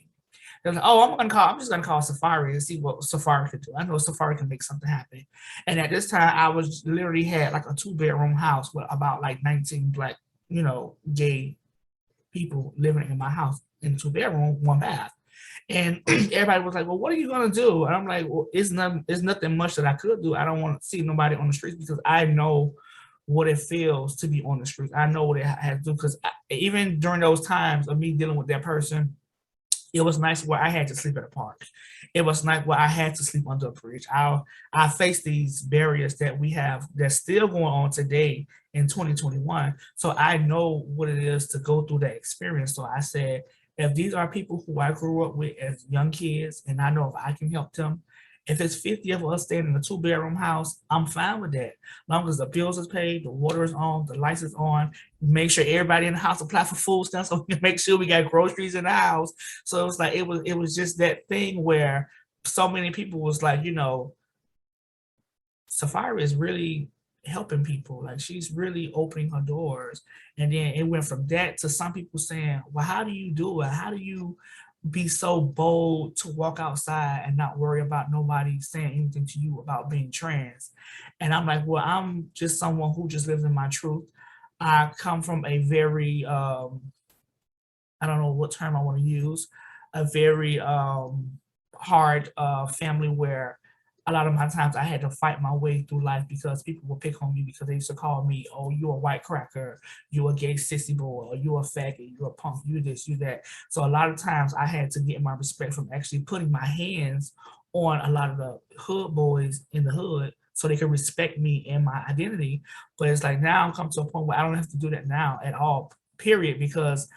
They're like, oh, I'm just gonna call Safari and see what Safari could do. I know Safari can make something happen. And at this time, I was literally had like a 2-bedroom house with about like 19 Black, gay people living in my house in a 2-bedroom, 1 bath. And everybody was like, well, what are you gonna do? And I'm like, well, it's nothing much that I could do. I don't want to see nobody on the streets because I know what it feels to be on the streets. I know what it has to do because even during those times of me dealing with that person, it was nice where I had to sleep at a park. It was nice where I had to sleep under a bridge. I faced these barriers that we have that's still going on today in 2021. So I know what it is to go through that experience. So I said, if these are people who I grew up with as young kids, and I know if I can help them, if it's 50 of us staying in a 2-bedroom house, I'm fine with that. As long as the bills is paid, the water is on, the lights is on, make sure everybody in the house apply for food stamps so we can make sure we got groceries in the house. So it was like, it was just that thing where so many people was like, Safari is really helping people. Like she's really opening her doors. And then it went from that to some people saying, well, how do you do it? How do you be so bold to walk outside and not worry about nobody saying anything to you about being trans? And I'm like, well, I'm just someone who just lives in my truth. I come from a very, I don't know what term I want to use, a very hard family where a lot of my times I had to fight my way through life because people would pick on me because they used to call me, oh, you a white cracker, you a gay sissy boy, or you a faggot, you a punk, you this, you that. So a lot of times I had to get my respect from actually putting my hands on a lot of the hood boys in the hood so they could respect me and my identity. But it's like now I'm come to a point where I don't have to do that now at all, period, because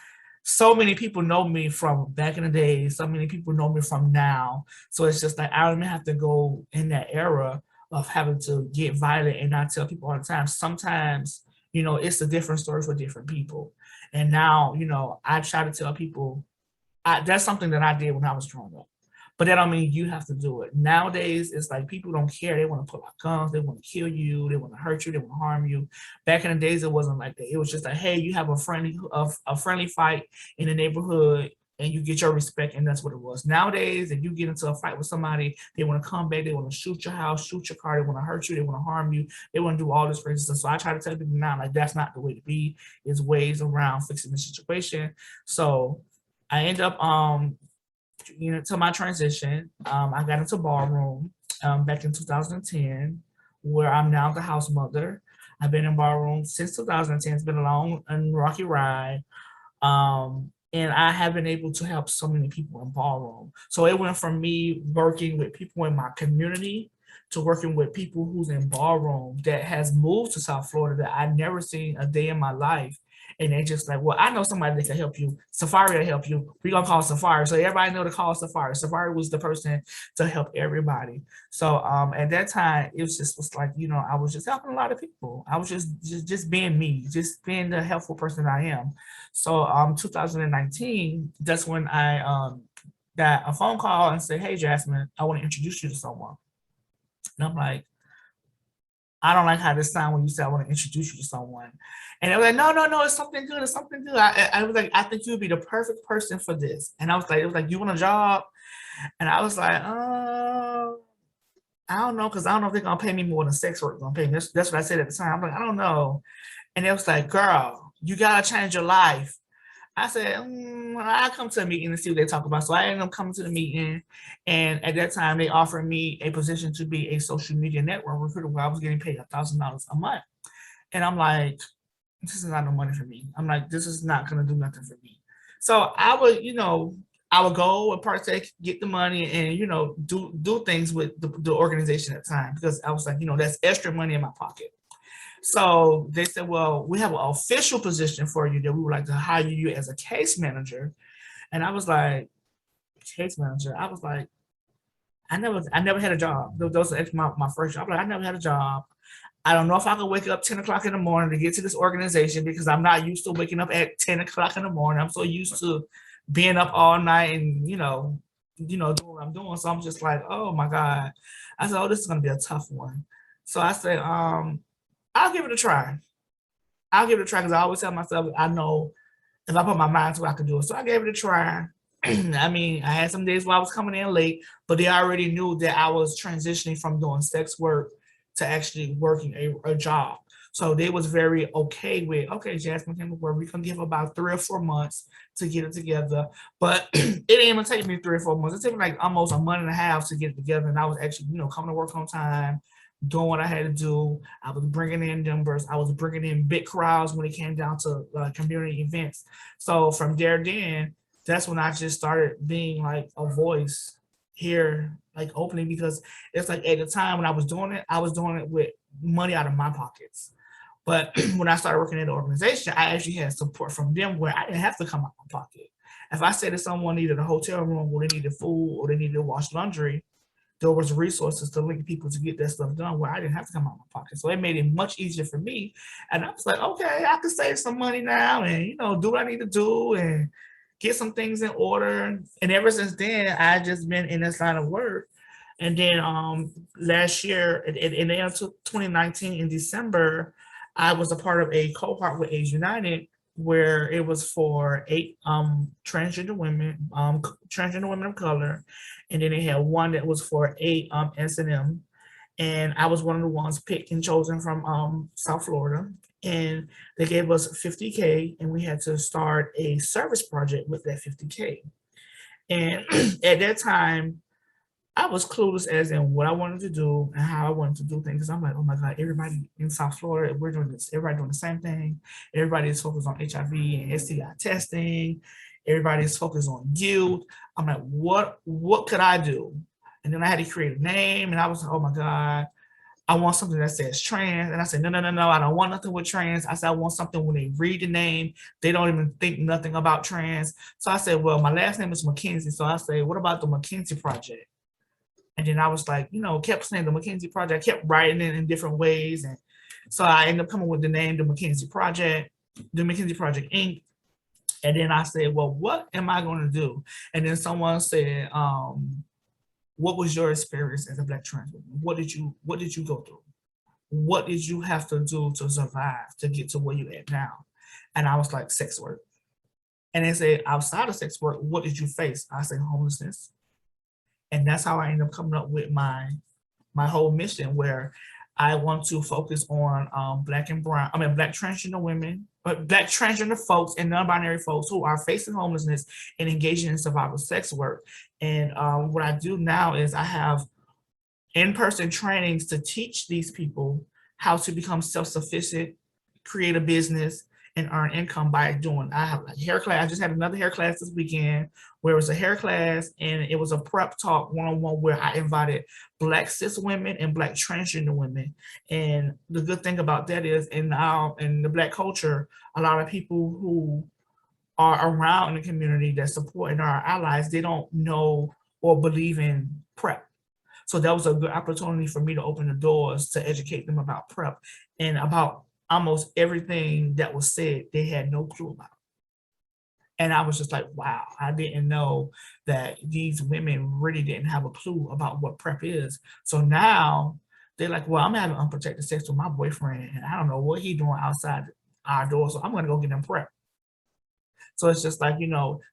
so many people know me from back in the day. So many people know me from now. So it's just like, I don't even have to go in that era of having to get violent. And I tell people all the time, sometimes, it's a different story for different people. And now, I try to tell people, that's something that I did when I was growing up. But that don't mean you have to do it. Nowadays, it's like people don't care. They want to pull out guns. They want to kill you. They want to hurt you. They want to harm you. Back in the days, it wasn't like that. It was just like, hey, you have a friendly fight in the neighborhood and you get your respect, and that's what it was. Nowadays, if you get into a fight with somebody, they want to come back. They want to shoot your house, shoot your car. They want to hurt you. They want to harm you. They want to do all this crazy stuff. So I try to tell people now, like, that's not the way to be. There's ways around fixing the situation. So I end up to my transition, I got into ballroom back in 2010, where I'm now the house mother. I've been in ballroom since 2010. It's been a long and rocky ride. And I have been able to help so many people in ballroom. So it went from me working with people in my community to working with people who's in ballroom that has moved to South Florida that I've never seen a day in my life. And they just like, well, I know somebody that can help you. Safari will help you. We're gonna call Safari. So everybody know to call Safari. Safari was the person to help everybody. So at that time, it was like, I was just helping a lot of people. I was just being me, just being the helpful person I am. So 2019, that's when I got a phone call and said, hey, Jasmine, I want to introduce you to someone. And I'm like, I don't like how this sounds when you say I want to introduce you to someone. And they were like, no, it's something good. It's something good. I was like, I think you would be the perfect person for this. And I was like, it was like, you want a job? And I was like, I don't know, because I don't know if they're going to pay me more than sex work is going to pay me. That's what I said at the time. I'm like, I don't know. And it was like, girl, you got to change your life. I said, I'll come to a meeting and see what they talk about. So I ended up coming to the meeting. And at that time, they offered me a position to be a social media network recruiter where I was getting paid $1,000 a month. And I'm like, this is not no money for me. I'm like, this is not going to do nothing for me. So I would, I would go and partake, get the money, and do things with the organization at the time, because I was like, that's extra money in my pocket. So they said, well, we have an official position for you that we would like to hire you as a case manager. And I was like, case manager? I was like, I never had a job. Those are my first job. Like, I never had a job. I don't know if I could wake up 10 o'clock in the morning to get to this organization, because I'm not used to waking up at 10 o'clock in the morning. I'm so used to being up all night and, doing what I'm doing. So I'm just like, oh my God. I said, oh, this is going to be a tough one. So I said, I'll give it a try. I'll give it a try, because I always tell myself, I know if I put my mind to it, I can do it. So I gave it a try. I mean, I had some days where I was coming in late, but they already knew that I was transitioning from doing sex work to actually working a job. So they was very okay with, okay, Jasmine came to work. We can give about 3 or 4 months to get it together. But it didn't even take me 3 or 4 months. It took me like almost a month and a half to get it together. And I was actually, coming to work on time, doing what I had to do. I was bringing in numbers. I was bringing in big crowds when it came down to community events. So from there, then that's when I just started being like a voice here, like opening, because it's like at the time when I was doing it with money out of my pockets. But when I started working at the organization, I actually had support from them where I didn't have to come out of my pocket. If I said that someone needed a hotel room, or they needed food, or they needed to wash laundry, there was resources to link people to get that stuff done where I didn't have to come out of my pocket. So it made it much easier for me. And I was like, okay, I can save some money now and, do what I need to do and get some things in order. And ever since then, I just been in this line of work. And then last year, in 2019, in December, I was a part of a cohort with AIDS United, where it was for 8 transgender women of color. And then they had one that was for 8 S&M. And I was one of the ones picked and chosen from South Florida. And they gave us $50K, and we had to start a service project with that $50K. And at that time, I was clueless as in what I wanted to do and how I wanted to do things. Because I'm like, oh my God, everybody in South Florida, we're doing this. Everybody doing the same thing. Everybody is focused on HIV and STI testing. Everybody is focused on youth. I'm like, what could I do? And then I had to create a name, and I was like, oh my God, I want something that says trans. And I said, no, I don't want nothing with trans. I said, I want something when they read the name, they don't even think nothing about trans. So I said, well, my last name is Mckenzie. So I said, what about the Mckenzie Project? And then I was like, kept saying the Mckenzie Project, kept writing it in different ways. And so I ended up coming with the name, the Mckenzie Project Inc. And then I said, well, what am I going to do? And then someone said, what was your experience as a Black trans woman? What did you go through? What did you have to do to survive to get to where you're at now? And I was like, sex work. And they said, outside of sex work, what did you face? I said, homelessness. And that's how I ended up coming up with my whole mission, where I want to focus on Black transgender women, but Black transgender folks and non-binary folks who are facing homelessness and engaging in survival sex work. And what I do now is I have in-person trainings to teach these people how to become self-sufficient, create a business, and earn income by doing. I have a hair class. I just had another hair class this weekend where it was a hair class, and it was a prep talk one-on-one where I invited Black cis women and Black transgender women. And the good thing about that is in the Black culture, a lot of people who are around in the community that support and are allies, they don't know or believe in PrEP. So that was a good opportunity for me to open the doors to educate them about PrEP and about almost everything that was said they had no clue about. And I was just like, wow, I didn't know that these women really didn't have a clue about what PrEP is. So now they're like, well, I'm having unprotected sex with my boyfriend and I don't know what he's doing outside our door. So I'm gonna go get him PrEP. So it's just like,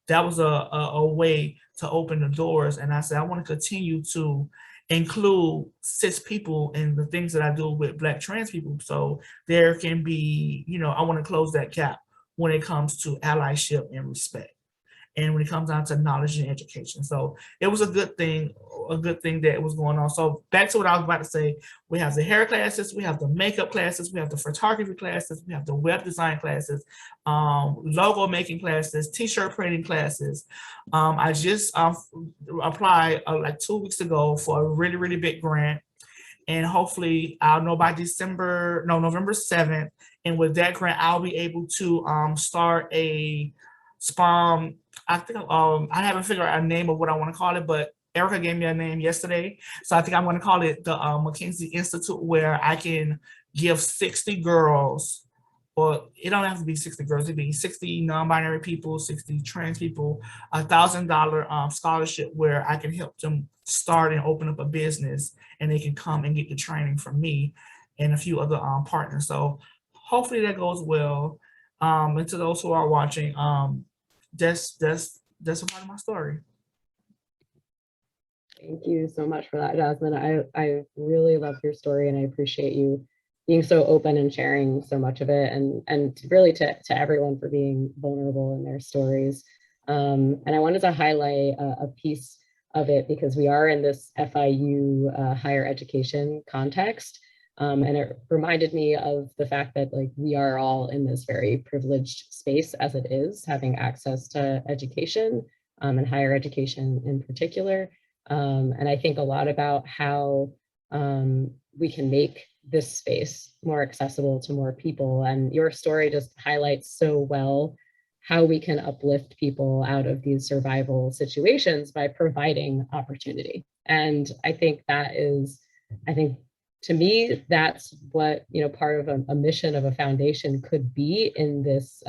that was a way to open the doors. And I said, I want to continue to include cis people in the things that I do with Black trans people. So there can be, I want to close that gap when it comes to allyship and respect. And when it comes down to knowledge and education. So it was a good thing that was going on. So back to what I was about to say, we have the hair classes, we have the makeup classes, we have the photography classes, we have the web design classes, logo making classes, t-shirt printing classes. I just applied like 2 weeks ago for a really, really big grant. And hopefully I'll know by November 7th. And with that grant, I'll be able to start a SPOM. I think I haven't figured out a name of what I want to call it, but Erica gave me a name yesterday. So I think I'm going to call it the Mckenzie Institute, where I can give 60 girls, or it don't have to be 60 girls, it'd be 60 non-binary people, 60 trans people, $1,000 scholarship where I can help them start and open up a business, and they can come and get the training from me and a few other partners. So hopefully that goes well. And to those who are watching, that's a part of my story. Thank you so much for that, Jasmine. I really love your story, and I appreciate you being so open and sharing so much of it, and really to everyone for being vulnerable in their stories. And I wanted to highlight a piece of it because we are in this FIU higher education context. And it reminded me of the fact that we are all in this very privileged space as it is, having access to education and higher education in particular. And I think a lot about how we can make this space more accessible to more people. And your story just highlights so well how we can uplift people out of these survival situations by providing opportunity. And I think to me, that's what, part of a mission of a foundation could be in this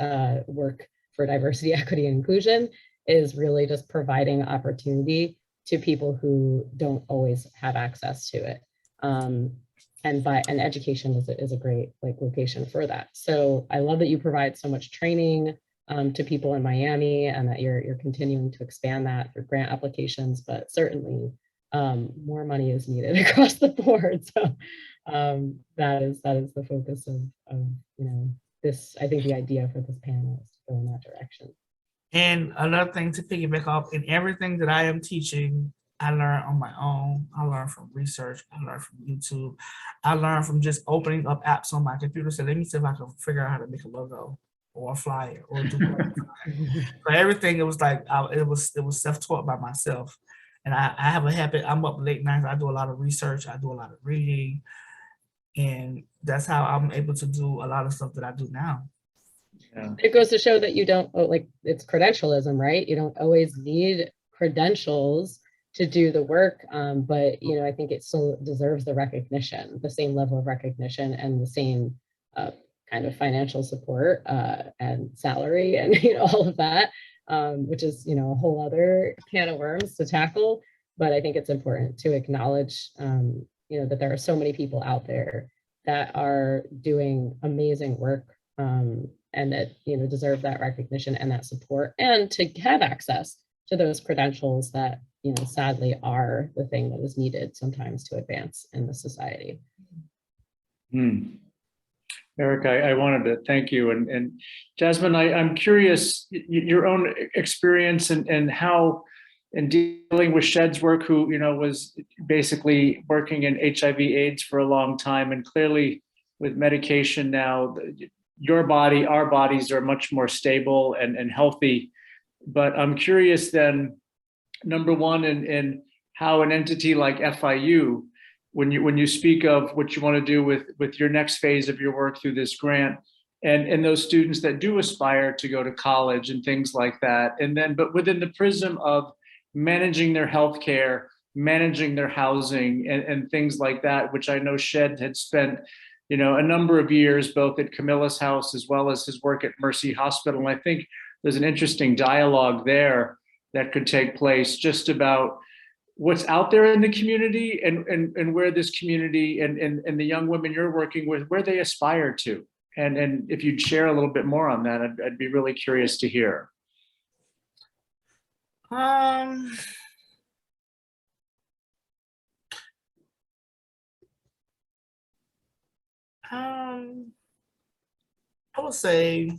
work for diversity, equity, and inclusion, is really just providing opportunity to people who don't always have access to it. And education is a great location for that. So I love that you provide so much training to people in Miami, and that you're continuing to expand that through grant applications, but certainly more money is needed across the board. So that is the focus of this. I think the idea for this panel is to go in that direction. And another thing to piggyback off, in everything that I am teaching, I learn on my own. I learn from research. I learn from YouTube. I learn from just opening up apps on my computer. So let me see if I can figure out how to make a logo or a flyer or do so everything. It was it was self-taught by myself. And I have a habit. I'm up late nights. I do a lot of research. I do a lot of reading. And that's how I'm able to do a lot of stuff that I do now. Yeah. It goes to show that you don't, it's credentialism, right? You don't always need credentials to do the work. But, I think it still deserves the recognition, the same level of recognition and the same kind of financial support and salary and, all of that. Which is, a whole other can of worms to tackle. But I think it's important to acknowledge, that there are so many people out there that are doing amazing work and that, deserve that recognition and that support, and to have access to those credentials that, sadly are the thing that is needed sometimes to advance in the society. Erica, I wanted to thank you. And Jasmine, I'm curious, your own experience and how, in dealing with Shed's work, who, was basically working in HIV/AIDS for a long time, and clearly with medication now, your body, our bodies are much more stable and healthy. But I'm curious then, number one, in how an entity like FIU, when you speak of what you want to do with your next phase of your work through this grant, and those students that do aspire to go to college and things like that, but within the prism of managing their healthcare, managing their housing, and things like that, which I know Shed had spent, a number of years both at Camilla's house as well as his work at Mercy Hospital. And I think there's an interesting dialogue there that could take place just about what's out there in the community and where this community and the young women you're working with, where they aspire to. And if you'd share a little bit more on that, I'd be really curious to hear. I would say,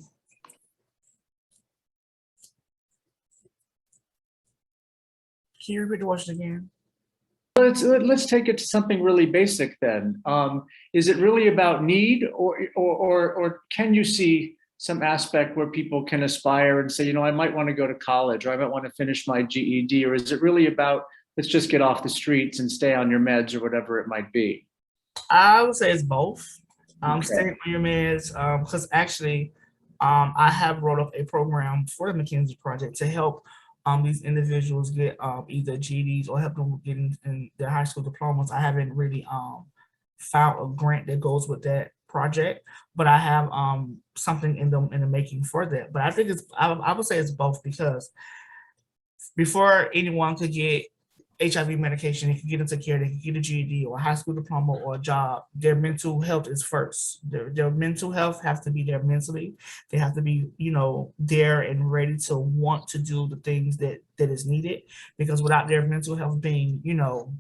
can you repeat the question again? Let's take it to something really basic then. Is it really about need, or can you see some aspect where people can aspire and say, you know, I might want to go to college, or I might want to finish my GED, or is it really about, let's just get off the streets and stay on your meds or whatever it might be? I would say it's both. Okay. Staying on your meds, because actually, I have wrote up a program for the McKenzie Project to help these individuals get either GEDs or help them get in their high school diplomas. I haven't really found a grant that goes with that project, but I have something in the making for that. But I think I would say it's both, because before anyone could get HIV medication, they could get into care, they could get a GED or a high school diploma or a job, their mental health is first. Their mental health has to be there mentally. They have to be, you know, there and ready to want to do the things that is needed, because without their mental health being, you know,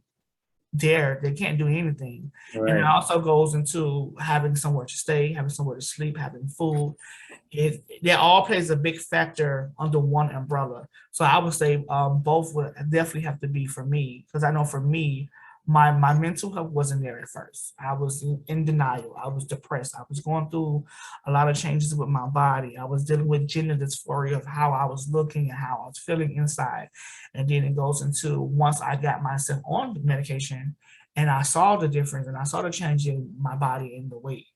there, they can't do anything. Right. And it also goes into having somewhere to stay, having somewhere to sleep, having food. That all plays a big factor under one umbrella. So I would say both would definitely have to be for me, because I know for me, my mental health wasn't there at first. I was in denial. I was depressed. I was going through a lot of changes with my body. I was dealing with gender dysphoria of how I was looking and how I was feeling inside. And then it goes into, once I got myself on medication and I saw the difference and I saw the change in my body and the weight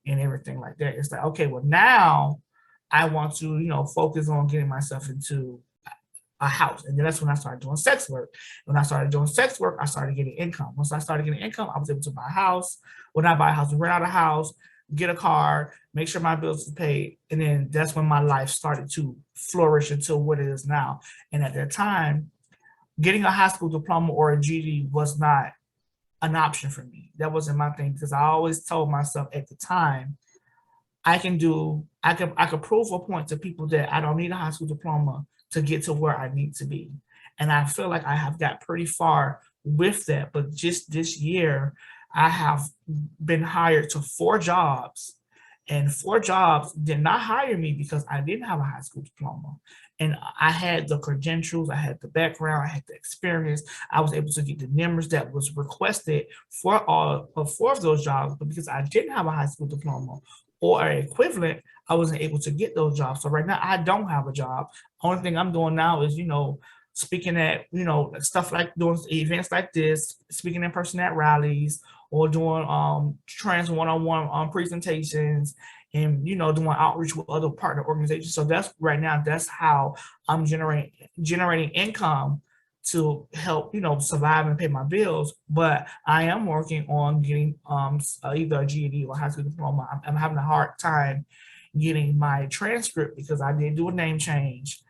and everything like that, it's like, okay, well, now I want to, you know, focus on getting myself into a house. And then that's when I started doing sex work. When I started doing sex work, I started getting income. Once I started getting income, I was able to buy a house. When I buy a house, rent out a house, get a car, make sure my bills are paid. And then that's when my life started to flourish into what it is now. And at that time, getting a high school diploma or a GED was not an option for me. That wasn't my thing, because I always told myself at the time, I could prove a point to people that I don't need a high school diploma to get to where I need to be. And I feel like I have got pretty far with that. But just this year, I have been hired to 4 jobs, and 4 jobs did not hire me because I didn't have a high school diploma. And I had the credentials, I had the background, I had the experience. I was able to get the numbers that was requested for all 4 of those jobs, but because I didn't have a high school diploma or an equivalent, I wasn't able to get those jobs. So right now I don't have a job. Only thing I'm doing now is, you know, speaking at, you know, stuff like doing events like this, speaking in person at rallies, or doing trans one-on-one presentations, and, you know, doing outreach with other partner organizations. So that's right now, that's how I'm generating income to help, you know, survive and pay my bills. But I am working on getting either a GED or a high school diploma. I'm having a hard time getting my transcript because I did do a name change.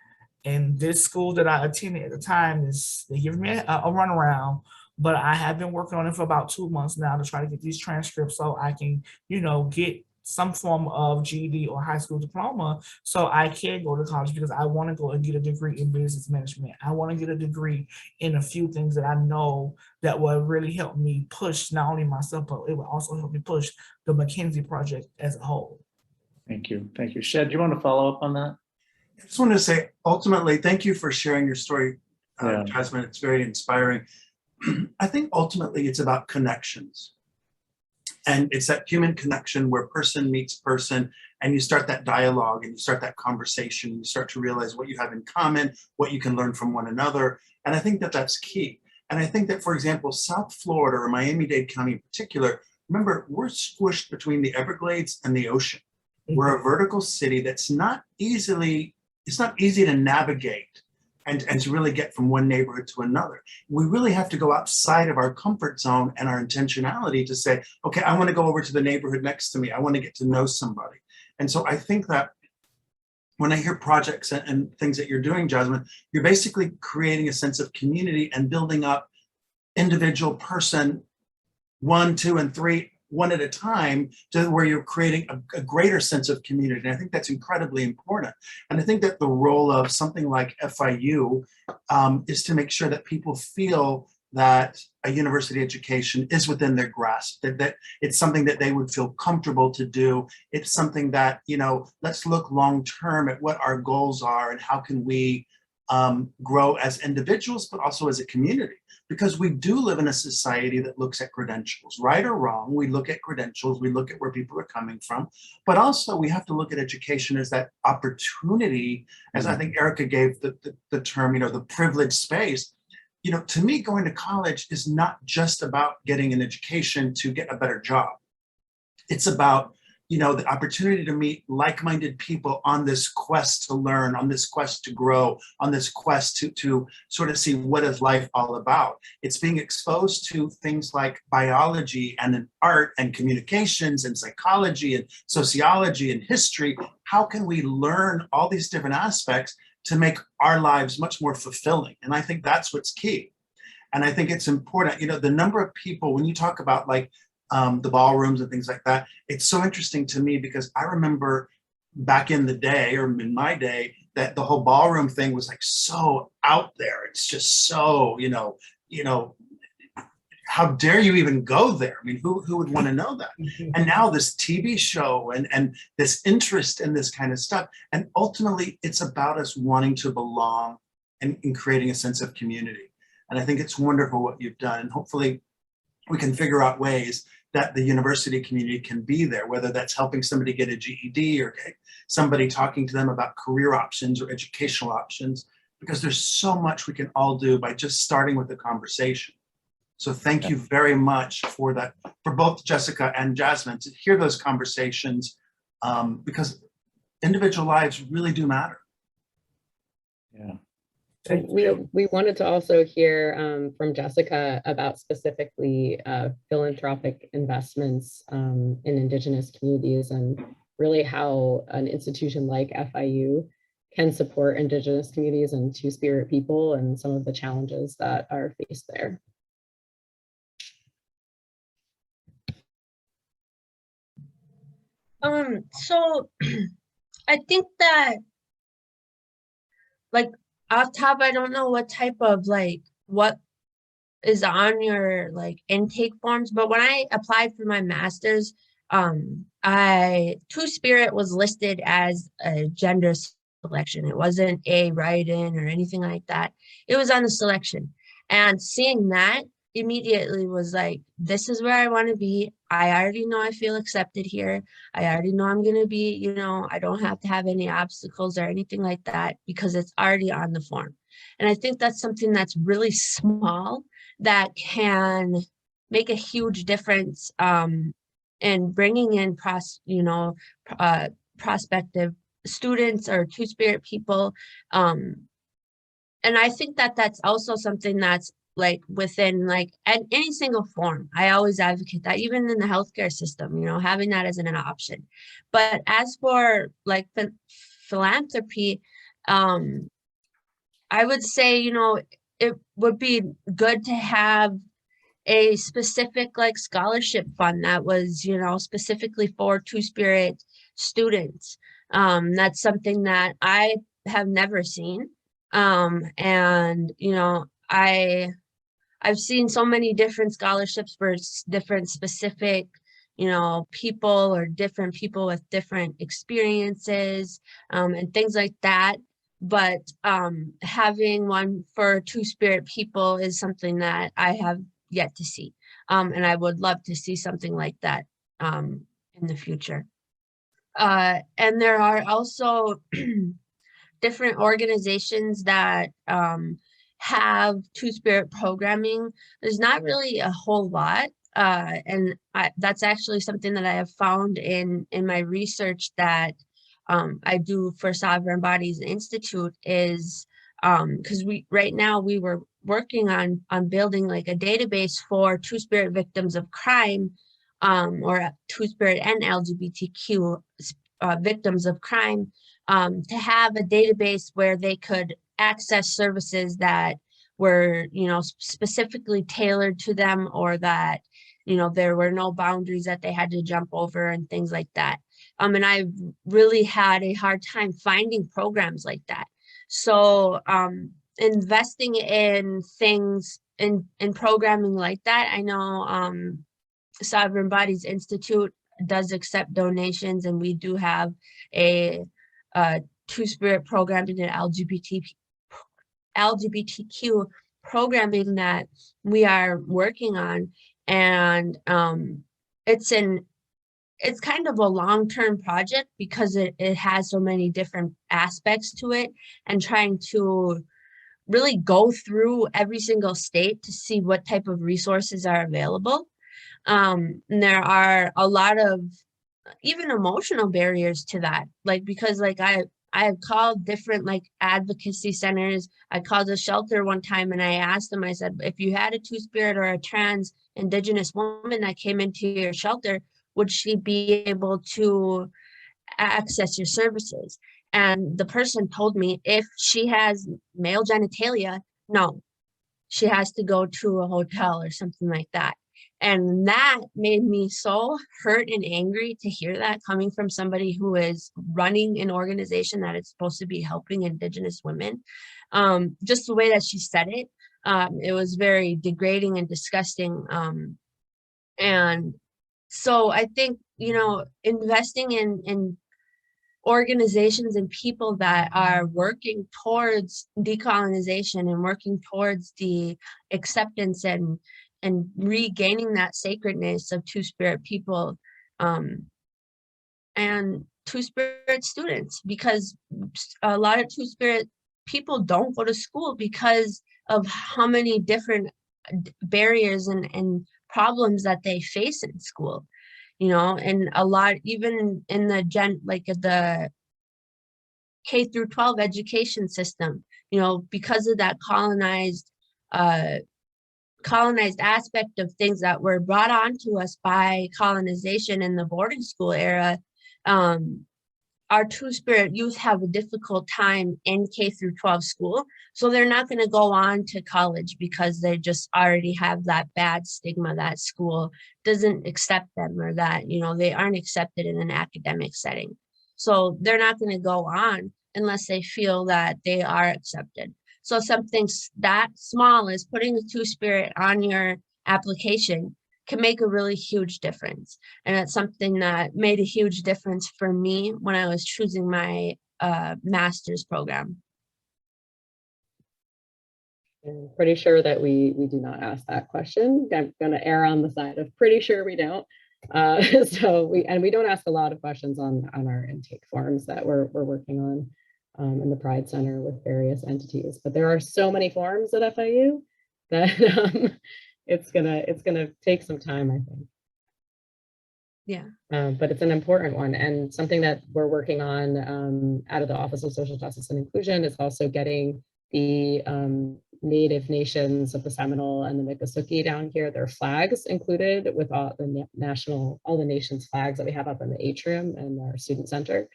And this school that I attended at the time they giving me a runaround, but I have been working on it for about 2 months now to try to get these transcripts so I can, you know, get some form of GED or high school diploma so I can go to college, because I want to go and get a degree in business management. I want to get a degree in a few things that I know that will really help me push not only myself, but it will also help me push the McKenzie Project as a whole. Thank you. Thank you. Shed, do you want to follow up on that? I just wanted to say, ultimately, thank you for sharing your story, Yeah. Jasmine. It's very inspiring. I think ultimately it's about connections. And it's that human connection where person meets person, and you start that dialogue and you start that conversation. You start to realize what you have in common, what you can learn from one another. And I think that that's key. And I think that, for example, South Florida or Miami-Dade County in particular, remember, we're squished between the Everglades and the ocean. We're a vertical city that's not easy to navigate and to really get from one neighborhood to another. We really have to go outside of our comfort zone and our intentionality to say, okay, I want to go over to the neighborhood next to me. I want to get to know somebody. And so I think that when I hear projects and things that you're doing, Jasmine, you're basically creating a sense of community and building up individual person 1, 2, and 3, one at a time, to where you're creating a greater sense of community. And I think that's incredibly important. And I think that the role of something like FIU is to make sure that people feel that a university education is within their grasp, that it's something that they would feel comfortable to do. It's something that, you know, let's look long-term at what our goals are and how can we grow as individuals, but also as a community. Because we do live in a society that looks at credentials, right or wrong. We look at credentials, we look at where people are coming from, but also we have to look at education as that opportunity, as I think Erica gave the term, you know, the privileged space. You know, to me, going to college is not just about getting an education to get a better job. It's about, you know, the opportunity to meet like-minded people on this quest to learn, on this quest to grow, on this quest to sort of see what is life all about. It's being exposed to things like biology and art and communications and psychology and sociology and history. How can we learn all these different aspects to make our lives much more fulfilling? And I think that's what's key. And I think it's important, you know, the number of people, when you talk about like the ballrooms and things like that, it's so interesting to me because I remember back in the day, or in my day, that the whole ballroom thing was like so out there. It's just so, you know, how dare you even go there? I mean, who would want to know that? And now this TV show and this interest in this kind of stuff. And ultimately, it's about us wanting to belong and creating a sense of community. And I think it's wonderful what you've done. And hopefully we can figure out ways that the university community can be there, whether that's helping somebody get a GED or somebody talking to them about career options or educational options, because there's so much we can all do by just starting with the conversation. So thank you very much for that, for both Jessica and Jasmine, to hear those conversations, because individual lives really do matter. Yeah. We wanted to also hear from Jessica about specifically philanthropic investments in Indigenous communities and really how an institution like FIU can support Indigenous communities and Two-Spirit people and some of the challenges that are faced there. So I think that, like, off top, I don't know what type of, like, what is on your, like, intake forms, but when I applied for my master's, Two-Spirit was listed as a gender selection. It wasn't a write-in or anything like that. It was on the selection. And seeing that immediately was like, this is where I want to be. I already know I feel accepted here. I already know I'm going to be, you know, I don't have to have any obstacles or anything like that because it's already on the form. And I think that's something that's really small that can make a huge difference in bringing in prospective students or Two-Spirit people. And I think that that's also something that's like within like any single form. I always advocate that, even in the healthcare system, you know, having that as an option. But as for like philanthropy, I would say, you know, it would be good to have a specific like scholarship fund that was, you know, specifically for Two-Spirit students. That's something that I have never seen. And, you know, I've seen so many different scholarships for different specific, you know, people or different people with different experiences and things like that. But having one for Two-Spirit people is something that I have yet to see. And I would love to see something like that in the future. And there are also different organizations that have Two-Spirit programming. There's not really a whole lot. And that's actually something that I have found in my research that I do for Sovereign Bodies Institute is because right now we were working on building like a database for Two-Spirit victims of crime or Two-Spirit and LGBTQ victims of crime, to have a database where they could access services that were, you know, specifically tailored to them, or that, you know, there were no boundaries that they had to jump over and things like that. And I really had a hard time finding programs like that. So investing in things in programming like that, I know Sovereign Bodies Institute does accept donations, and we do have a Two-Spirit program in an LGBTQ programming that we are working on, and it's kind of a long-term project because it has so many different aspects to it, and trying to really go through every single state to see what type of resources are available. And there are a lot of even emotional barriers to that, like, because like I have called different like advocacy centers. I called a shelter one time and I asked them, I said, if you had a Two-Spirit or a trans Indigenous woman that came into your shelter, would she be able to access your services? And the person told me, if she has male genitalia, no, she has to go to a hotel or something like that. And that made me so hurt and angry to hear that coming from somebody who is running an organization that is supposed to be helping Indigenous women. Just the way that she said it, it was very degrading and disgusting. And so I think, you know, investing in organizations and people that are working towards decolonization and working towards the acceptance and regaining that sacredness of Two-Spirit people, and Two-Spirit students, because a lot of Two-Spirit people don't go to school because of how many different barriers and problems that they face in school, you know. And a lot, even in the the K through 12 education system, you know, because of that colonized aspect of things that were brought on to us by colonization in the boarding school era, our Two-Spirit youth have a difficult time in K through 12 school. So they're not going to go on to college because they just already have that bad stigma that school doesn't accept them, or that, you know, they aren't accepted in an academic setting. So they're not going to go on unless they feel that they are accepted. So something that small as putting the Two-Spirit on your application can make a really huge difference. And it's something that made a huge difference for me when I was choosing my master's program. I'm pretty sure that we do not ask that question. I'm going to err on the side of pretty sure we don't. So we don't ask a lot of questions on our intake forms that we're working on in the Pride Center with various entities. But there are so many forms at FIU that it's gonna take some time, I think. Yeah. But it's an important one, and something that we're working on out of the Office of Social Justice and Inclusion is also getting the Native nations of the Seminole and the Miccosukee down here, their flags included with all the nations flags that we have up in the atrium and our student center.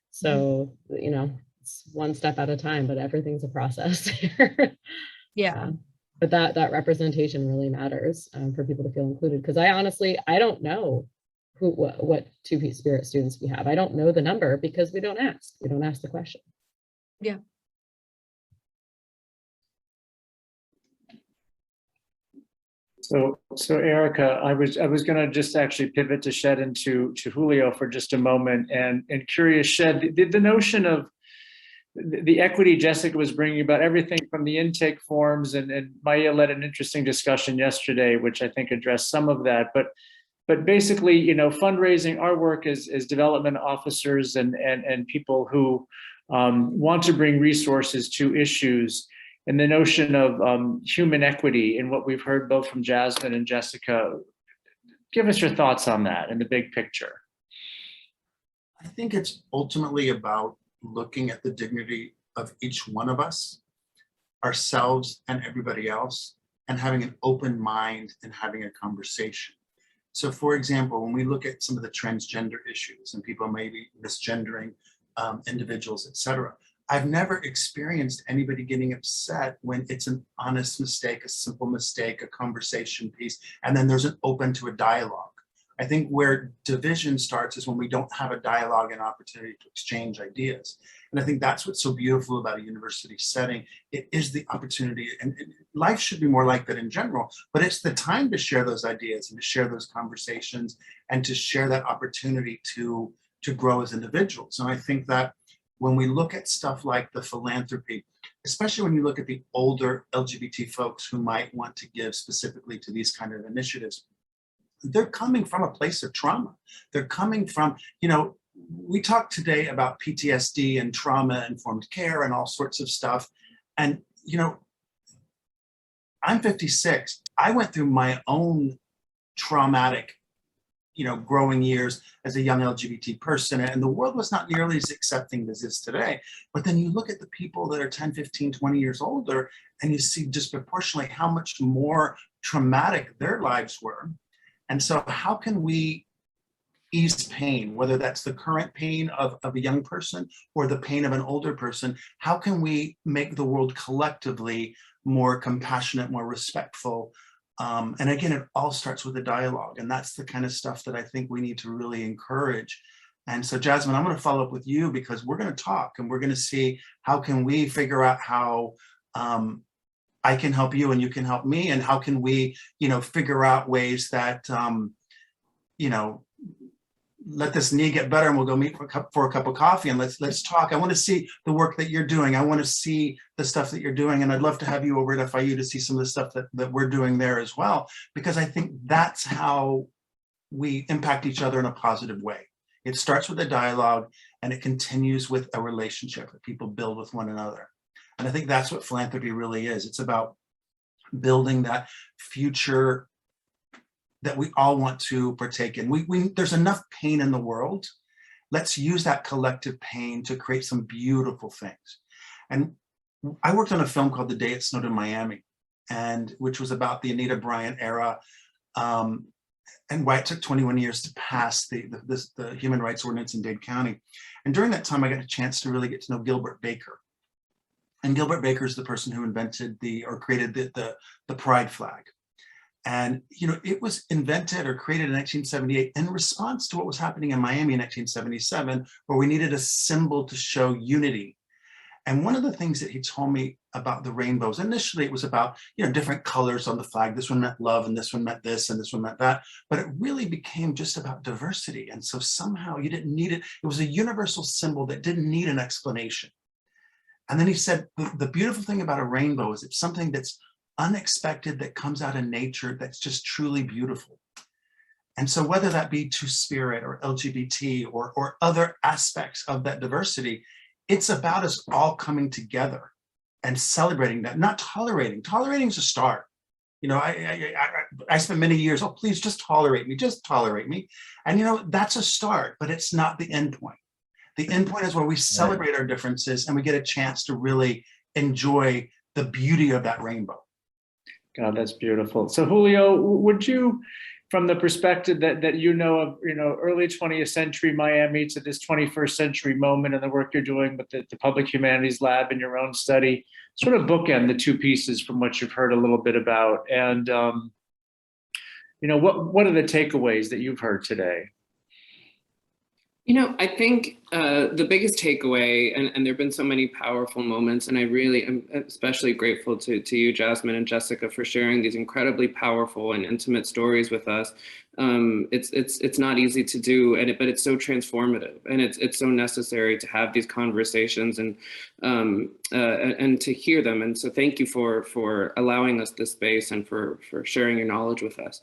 So, you know, it's one step at a time, but everything's a process here. Yeah. But that representation really matters for people to feel included, because I don't know what Two-Spirit students we have. I don't know the number because we don't ask the question. Yeah. So Erica, I was going to just actually pivot to Shed into Julio for just a moment, and curious, Shed, the notion of the equity Jessica was bringing about everything from the intake forms, and Maya led an interesting discussion yesterday, which I think addressed some of that, but basically, you know, fundraising, our work as development officers and people who want to bring resources to issues, and the notion of human equity and what we've heard both from Jasmine and Jessica. Give us your thoughts on that in the big picture. I think it's ultimately about looking at the dignity of each one of us, ourselves and everybody else, and having an open mind and having a conversation. So for example, when we look at some of the transgender issues and people maybe misgendering individuals, et cetera, I've never experienced anybody getting upset when it's an honest mistake, a simple mistake, a conversation piece, and then there's an open to a dialogue. I think where division starts is when we don't have a dialogue and opportunity to exchange ideas. And I think that's what's so beautiful about a university setting. It is the opportunity, and life should be more like that in general, but it's the time to share those ideas and to share those conversations and to share that opportunity to grow as individuals. And I think that when we look at stuff like the philanthropy, especially when you look at the older LGBT folks who might want to give specifically to these kind of initiatives, they're coming from a place of trauma. They're coming from, you know, we talked today about PTSD and trauma-informed care and all sorts of stuff. And, you know, I'm 56. I went through my own traumatic, you know, growing years as a young LGBT person, and the world was not nearly as accepting as it is today. But then you look at the people that are 10, 15, 20 years older, and you see disproportionately how much more traumatic their lives were. And so how can we ease pain, whether that's the current pain of a young person or the pain of an older person? How can we make the world collectively more compassionate, more respectful? And again, it all starts with a dialogue, and that's the kind of stuff that I think we need to really encourage. And so Jasmine, I'm going to follow up with you because we're going to talk and we're going to see how can we figure out how I can help you and you can help me, and how can we, you know, figure out ways that, you know, let this knee get better and we'll go meet for a cup of coffee and let's talk. I want to see the work that you're doing. I want to see the stuff that you're doing. And I'd love to have you over at FIU to see some of the stuff that we're doing there as well, because I think that's how we impact each other in a positive way. It starts with a dialogue and it continues with a relationship that people build with one another. And I think that's what philanthropy really is. It's about building that future that we all want to partake in. There's enough pain in the world. Let's use that collective pain to create some beautiful things. And I worked on a film called The Day It Snowed in Miami, and which was about the Anita Bryant era, and why it took 21 years to pass the human rights ordinance in Dade County. And during that time, I got a chance to really get to know Gilbert Baker. And Gilbert Baker is the person who invented or created the pride flag. And, you know, it was invented or created in 1978 in response to what was happening in Miami in 1977, where we needed a symbol to show unity. And one of the things that he told me about the rainbows, initially it was about, you know, different colors on the flag. This one meant love and this one meant this and this one meant that, but it really became just about diversity. And so somehow you didn't need it. It was a universal symbol that didn't need an explanation. And then he said, the beautiful thing about a rainbow is it's something that's unexpected, that comes out of nature, that's just truly beautiful. And so whether that be Two-Spirit or LGBT or other aspects of that diversity, it's about us all coming together and celebrating that, not tolerating. Tolerating is a start. You know, I spent many years, oh, please just tolerate me, just tolerate me. And, you know, that's a start, but it's not the end point. The end point is where we celebrate our differences and we get a chance to really enjoy the beauty of that rainbow. God, that's beautiful. So Julio, would you, from the perspective that you know of, you know, early 20th century Miami to this 21st century moment and the work you're doing with the Public Humanities Lab and your own study, sort of bookend the two pieces from what you've heard a little bit about, and you know, what are the takeaways that you've heard today? You know, I think the biggest takeaway, and there have been so many powerful moments, and I really am especially grateful to you, Jasmine and Jessica, for sharing these incredibly powerful and intimate stories with us. It's not easy to do, but it's so transformative, and it's so necessary to have these conversations and to hear them. And so thank you for allowing us this space and for sharing your knowledge with us.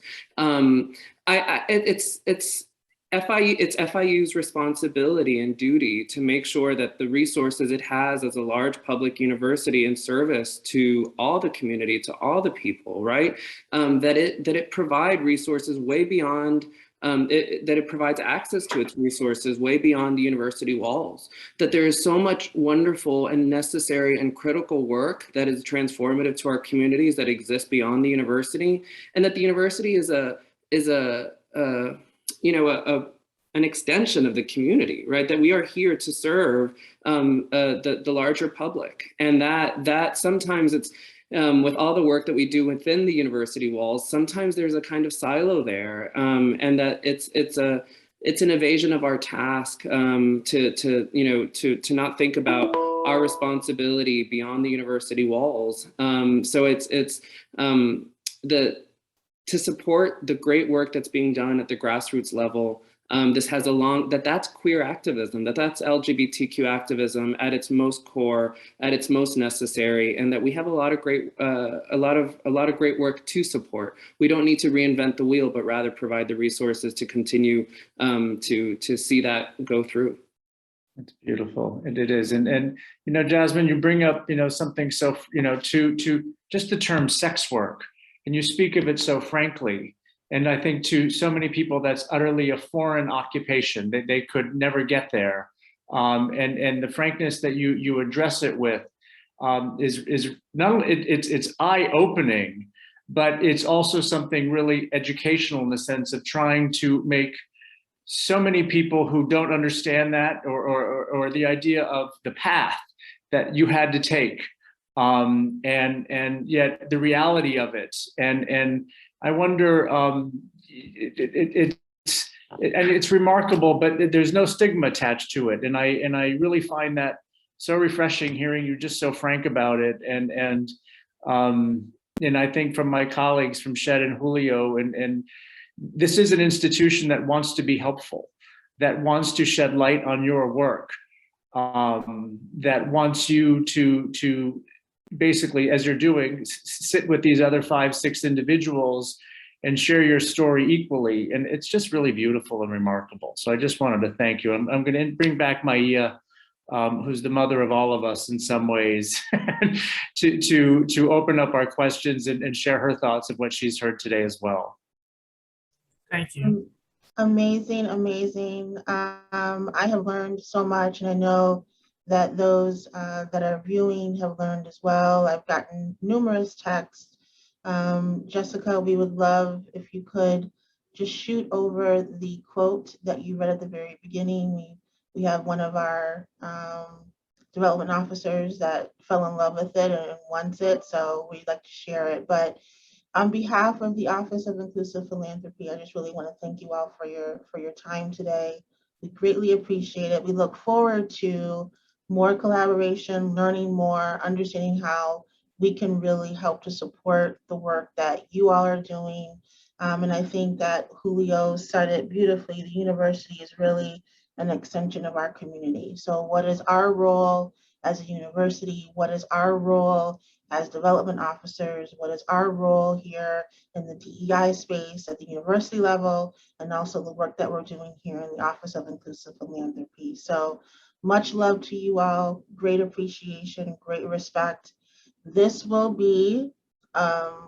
It's FIU's responsibility and duty to make sure that the resources it has as a large public university in service to all the community, to all the people, right? That it provide resources way beyond, that it provides access to its resources way beyond the university walls. That there is so much wonderful and necessary and critical work that is transformative to our communities that exists beyond the university, and that the university is a you know, an extension of the community, right? That we are here to serve the larger public, and that sometimes it's with all the work that we do within the university walls, sometimes there's a kind of silo there, and that it's an evasion of our task to not think about our responsibility beyond the university walls. So it's to support the great work that's being done at the grassroots level. This has that's queer activism, that's LGBTQ activism at its most core, at its most necessary, and that we have a lot of great work to support. We don't need to reinvent the wheel, but rather provide the resources to continue to see that go through. It's beautiful, and it is, and you know, Jasmine, you bring up something so to just the term sex work, and you speak of it so frankly. And I think to so many people, that's utterly a foreign occupation. They could never get there. And the frankness that you address it with is not only it's eye-opening, but it's also something really educational in the sense of trying to make so many people who don't understand that or the idea of the path that you had to take, and yet the reality of it, and I wonder, it's remarkable, but there's no stigma attached to it, and I really find that so refreshing, hearing you just so frank about it, and I think from my colleagues from Shed and Julio, and this is an institution that wants to be helpful, that wants to shed light on your work, that wants you to basically, as you're doing, sit with these other 5-6 individuals and share your story equally. And it's just really beautiful and remarkable. So I just wanted to thank you. I'm going to bring back Maia, who's the mother of all of us in some ways, to open up our questions and share her thoughts of what she's heard today as well. Thank you. Amazing, amazing. I have learned so much, and I know that those that are viewing have learned as well. I've gotten numerous texts. Jessica, we would love if you could just shoot over the quote that you read at the very beginning. We have one of our development officers that fell in love with it and wants it, so we'd like to share it. But on behalf of the Office of Inclusive Philanthropy, I just really want to thank you all for your time today. We greatly appreciate it. We look forward to more collaboration, learning more, understanding how we can really help to support the work that you all are doing. And I think that Julio said it beautifully. The university is really an extension of our community. So what is our role as a university? What is our role as development officers? What is our role here in the DEI space at the university level, and also the work that we're doing here in the Office of Inclusive Philanthropy? So much love to you all, great appreciation, great respect. This will be,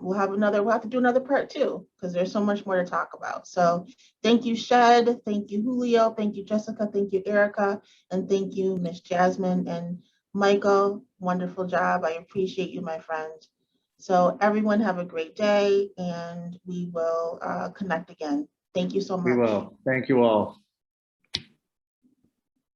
we'll have to do another part 2, because there's so much more to talk about. So thank you, Shed, thank you, Julio, thank you, Jessica, thank you, Erica, and thank you, Miss Jasmine, and Michael, wonderful job. I appreciate you, my friend. So everyone have a great day, and we will connect again. Thank you so much. We will. Thank you all.